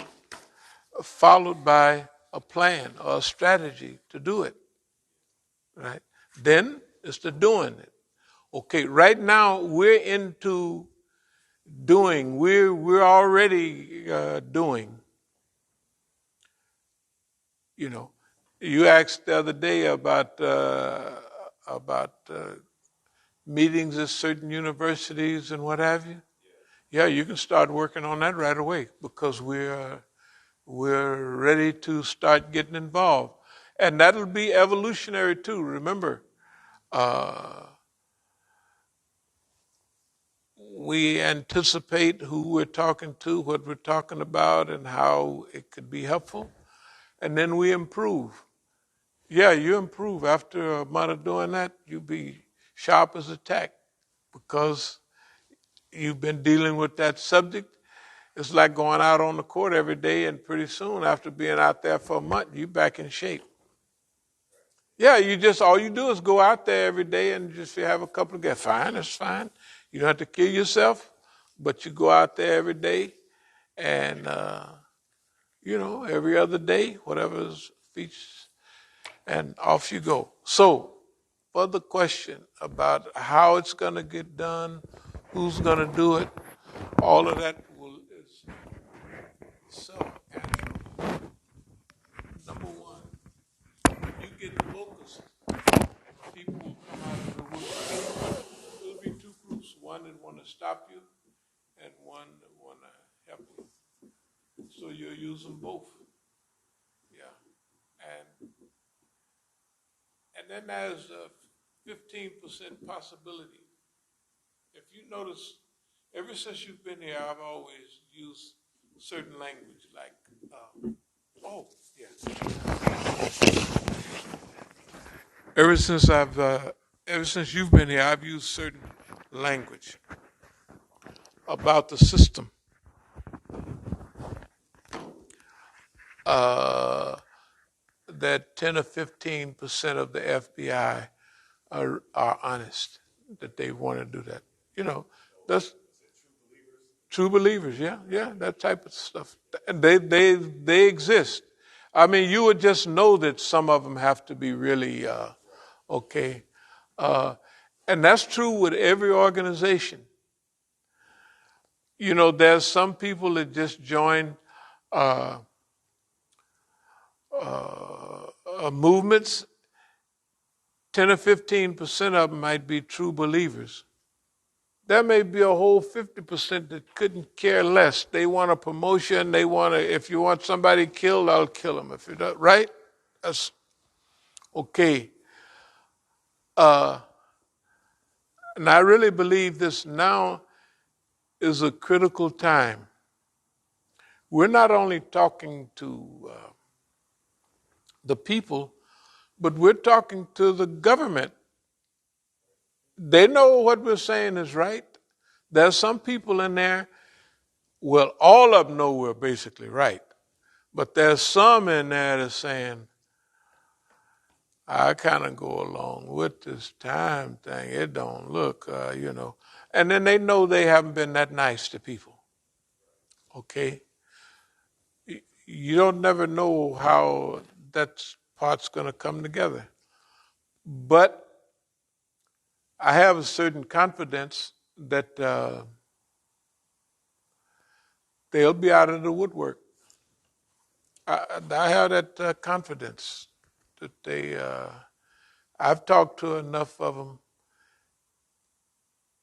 followed by a plan or a strategy to do it, right? Then it's the doing it. Okay, right now we're into doing. We're already doing. You know, you asked the other day about meetings at certain universities and what have you. Yeah, you can start working on that right away because we're ready to start getting involved, and that'll be evolutionary too. Remember, we anticipate who we're talking to, what we're talking about, and how it could be helpful, and then we improve. Yeah, you improve after a month of doing that. You be sharp as a tack because you've been dealing with that subject. It's like going out on the court every day, and pretty soon, after being out there for a month, you're back in shape. Yeah, all you do is go out there every day and just have a couple of guests. Fine, it's fine. You don't have to kill yourself, but you go out there every day, and every other day, whatever's features, and off you go. So, for the question about how it's going to get done, who's going to do it, all of that is self-answerable. Number one, when you get focused, people will come out of the woodwork. There'll be two groups, one that want to stop you and one that want to help you. So you'll use them both. Yeah. And then there's a 15% possibility if you notice, ever since you've been here, I've always used certain language, like, oh, yeah. Ever since ever since you've been here, I've used certain language about the system. Uh, that 10 or 15% of the FBI are honest, that they want to do that. You know, that's true believers. Yeah, yeah, that type of stuff. They exist. I mean, you would just know that some of them have to be really okay, uh, and that's true with every organization. You know, there's some people that just join uh, movements. 10 or 15% of them might be true believers. There may be a whole 50% that couldn't care less. They want a promotion. They want to, if you want somebody killed, I'll kill them. If you don't, right? That's okay. And I really believe this now is a critical time. We're not only talking to the people, but we're talking to the government. They know what we're saying is right. There's some people in there, well, all of them know we're basically right. But there's some in there that's saying, I kind of go along with this time thing. It don't look, you know. And then they know they haven't been that nice to people. Okay? You don't never know how that part's going to come together. But I have a certain confidence that they'll be out of the woodwork. I have that confidence that I've talked to enough of them,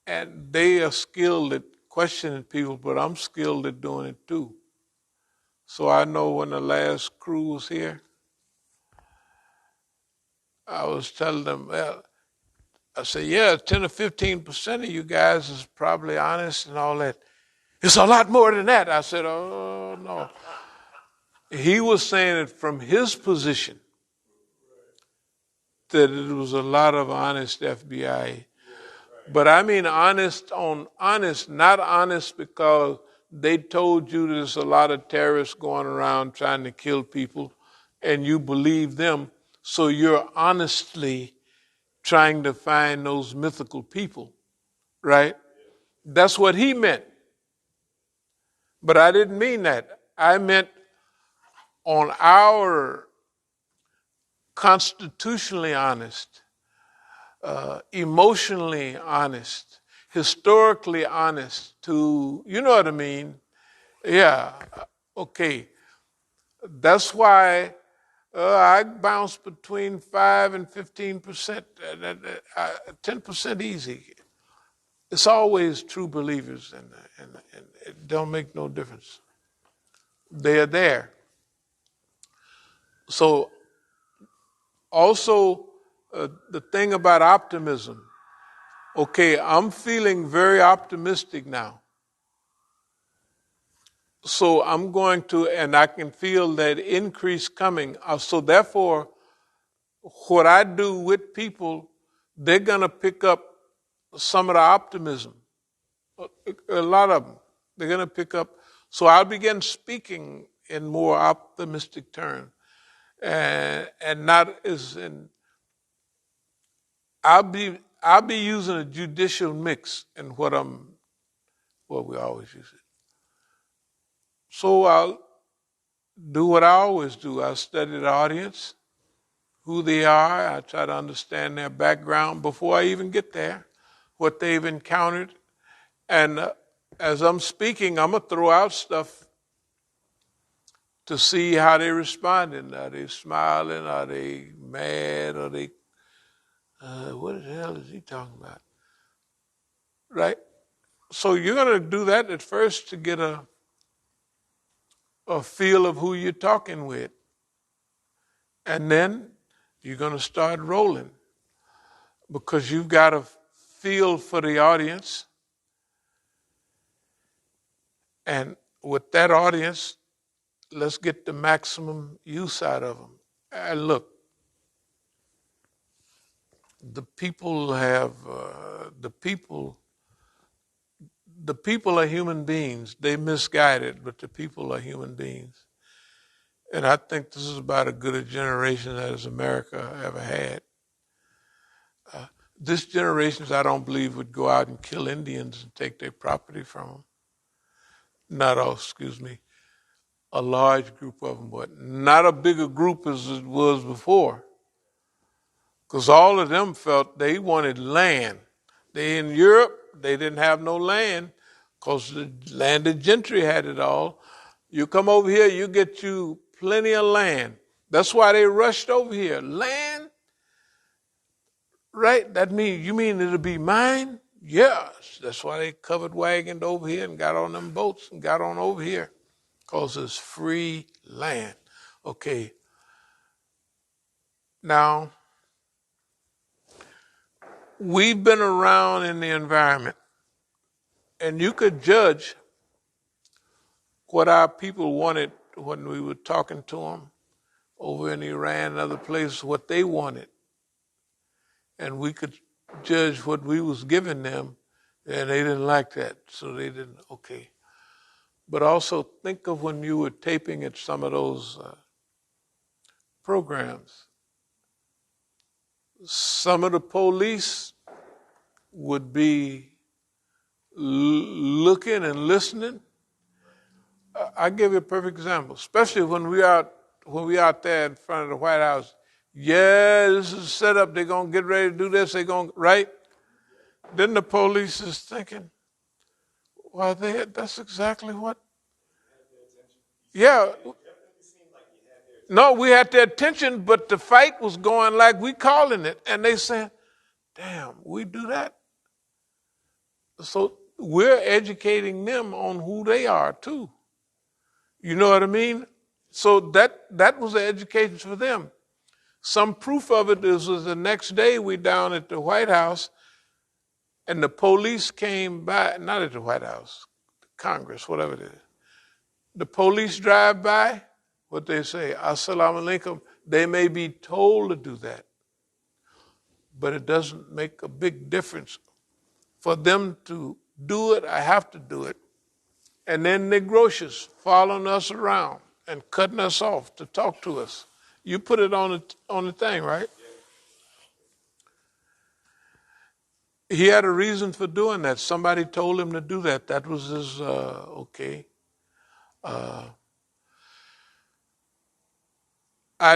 and they are skilled at questioning people, but I'm skilled at doing it too. So I know when the last crew was here, I was telling them, well, I said, yeah, 10 or 15% of you guys is probably honest and all that. It's a lot more than that. I said, oh, no. He was saying it from his position that it was a lot of honest FBI. But I mean honest on honest, not honest because they told you there's a lot of terrorists going around trying to kill people and you believe them. So you're honestly trying to find those mythical people, right? That's what he meant. But I didn't mean that. I meant on our constitutionally honest, emotionally honest, historically honest to, you know what I mean? Yeah, okay. That's why I bounce between 5 and 15%, 10% easy. It's always true believers, and it don't make no difference. They're there. So also the thing about optimism, okay, I'm feeling very optimistic now. So I'm going to, and I can feel that increase coming. So therefore, what I do with people, they're going to pick up some of the optimism. A lot of them. They're going to pick up. So I'll begin speaking in more optimistic terms. And not as in, I'll be using a judicial mix in what we always use it. So I'll do what I always do. I study the audience, who they are. I try to understand their background before I even get there, what they've encountered. And as I'm speaking, I'm going to throw out stuff to see how they're responding. Are they smiling? Are they mad? Are they, what the hell is he talking about? Right? So you're going to do that at first to get a feel of who you're talking with. And then you're going to start rolling because you've got a feel for the audience. And with that audience, let's get the maximum use out of them. And look, the people have the people are human beings. They misguided, but the people are human beings. And I think this is about as good a generation as America ever had. This generation, I don't believe, would go out and kill Indians and take their property from them. Not all, excuse me, a large group of them, but not a bigger group as it was before. Because all of them felt they wanted land. They in Europe, they didn't have no land because the landed gentry had it all. You come over here, you get you plenty of land. That's why they rushed over here. Land? Right? That means, you mean it'll be mine? Yes. That's why they covered wagoned over here and got on them boats and got on over here. Because it's free land. Okay. Now, we've been around in the environment, and you could judge what our people wanted when we were talking to them over in Iran and other places, what they wanted. And we could judge what we was giving them, and they didn't like that, so they didn't, okay. But also think of when you were taping at some of those programs. Some of the police would be looking and listening. I'll give you a perfect example, especially when we out there in front of the White House. Yeah, this is set up. They're going to get ready to do this. They're going, right? Then the police is thinking, well, that's exactly what. Yeah. No, we had their attention, but the fight was going like we calling it. And they saying, damn, we do that. So we're educating them on who they are too. You know what I mean? So that was the education for them. Some proof of it is the next day we down at the White House and the police came by, not at the White House, Congress, whatever it is. The police drive by, what they say, Assalamu alaikum, they may be told to do that, but it doesn't make a big difference. For them to do it, I have to do it. And then Negrotious following us around and cutting us off to talk to us. You put it on the thing, right? He had a reason for doing that. Somebody told him to do that. That was his, okay. I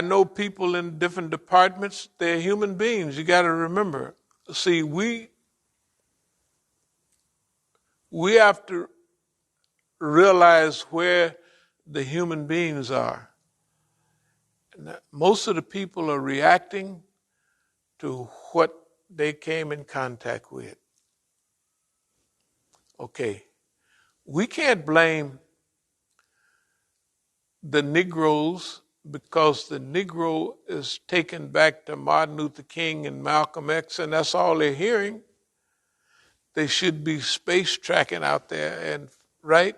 know people in different departments, they're human beings. You got to remember. See, we have to realize where the human beings are. Most of the people are reacting to what they came in contact with. Okay, we can't blame the Negroes because the Negro is taken back to Martin Luther King and Malcolm X, and that's all they're hearing. They should be space tracking out there, and right?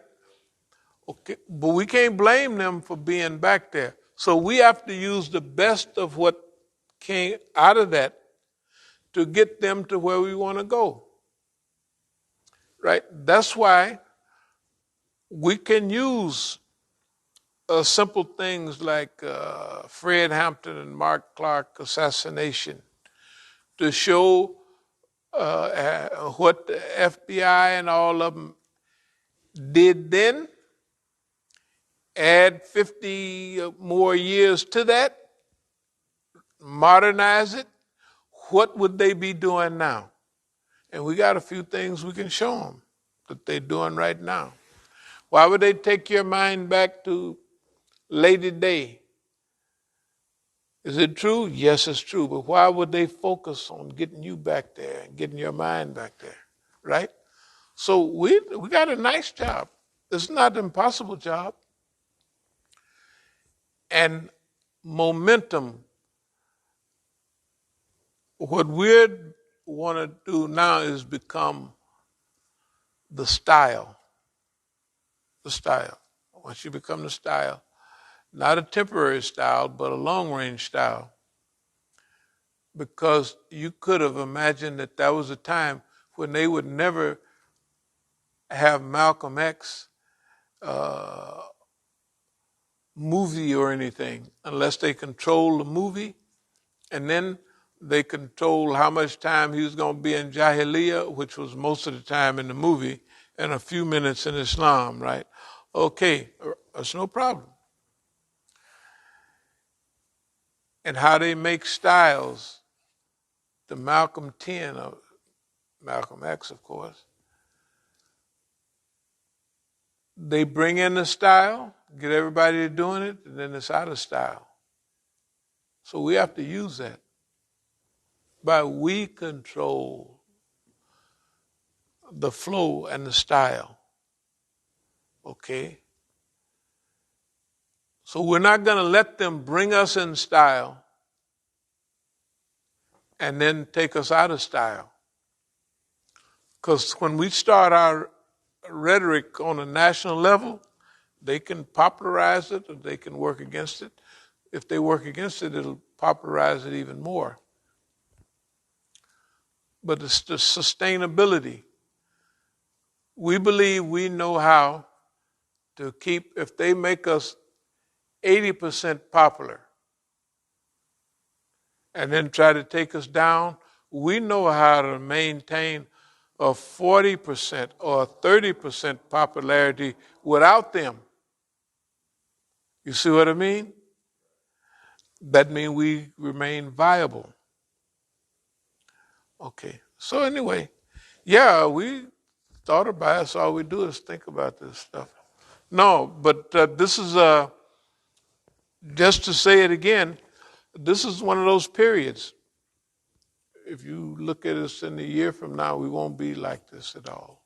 Okay, but we can't blame them for being back there. So we have to use the best of what came out of that to get them to where we want to go. Right? That's why we can use simple things like Fred Hampton and Mark Clark assassination to show what the FBI and all of them did then, add 50 more years to that, modernize it, what would they be doing now? And we got a few things we can show them that they're doing right now. Why would they take your mind back to Lady Day? Is it true? Yes, it's true. But why would they focus on getting you back there and getting your mind back there, right? So we got a nice job. It's not an impossible job. And momentum, what we want to do now is become the style. the style. Once you become the style, not a temporary style, but a long-range style. Because you could have imagined that that was a time when they would never have Malcolm X movie or anything unless they control the movie, and then they control how much time he was going to be in Jahiliyyah, which was most of the time in the movie, and a few minutes in Islam, right? Okay, that's no problem. And how they make styles, the Malcolm 10, or Malcolm X, of course, they bring in the style, get everybody doing it, and then it's out of style. So we have to use that. But we control the flow and the style. Okay? So we're not going to let them bring us in style and then take us out of style. Because when we start our rhetoric on a national level, they can popularize it or they can work against it. If they work against it, it'll popularize it even more. But it's the sustainability. We believe we know how to keep, if they make us 80% popular and then try to take us down, we know how to maintain a 40% or 30% popularity without them. You see what I mean? That means we remain viable. Okay. So anyway, yeah, we thought about it. That's all we do is think about this stuff. No, but this is, just to say it again, this is one of those periods. If you look at us in a year from now, we won't be like this at all.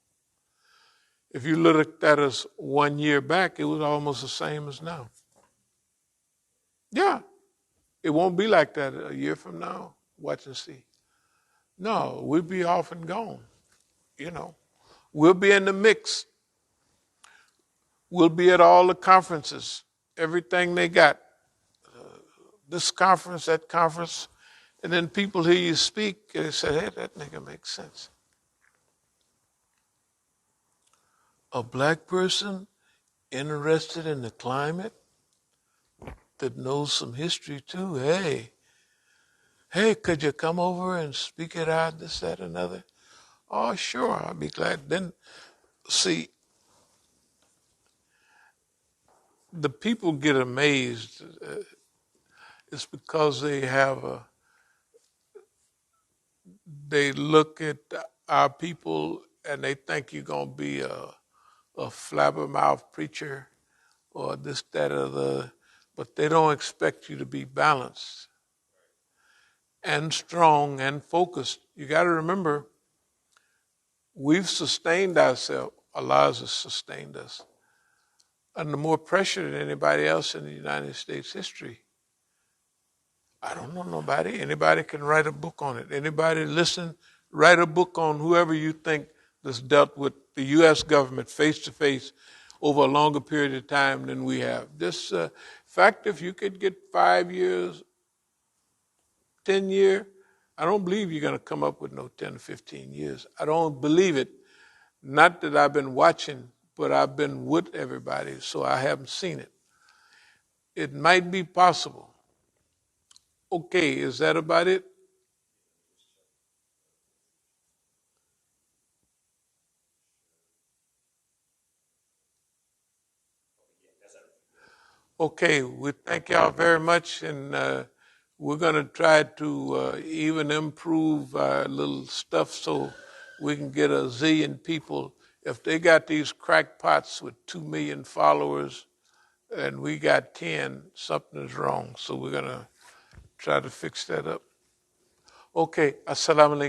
If you look at us 1 year back, it was almost the same as now. Yeah, it won't be like that a year from now. Watch and see. No, we'll be off and gone. You know, we'll be in the mix. We'll be at all the conferences, everything they got. This conference, that conference. And then people hear you speak and they say, hey, that nigga makes sense. A black person interested in the climate that knows some history too. Hey, could you come over and speak it out, this, that, another? Oh, sure, I'll be glad. Then, see, the people get amazed. It's because they look at our people and they think you're going to be a flabbermouth preacher or this, that, or the, but they don't expect you to be balanced and strong and focused. You got to remember, we've sustained ourselves. Allah has sustained us under more pressure than anybody else in the United States history. I don't know nobody. Anybody can write a book on it. Anybody listen, write a book on whoever you think that's dealt with the U.S. government face to face over a longer period of time than we have. This fact, if you could get 5 years, 10 years, I don't believe you're going to come up with no 10 or 15 years. I don't believe it. Not that I've been watching, but I've been with everybody, so I haven't seen it. It might be possible. Okay, is that about it? Okay, we thank y'all very much, and we're going to try to even improve our little stuff so we can get a zillion people. If they got these crackpots with 2 million followers and we got 10, something is wrong. So we're going to try to fix that up. Okay, assalamu alaikum.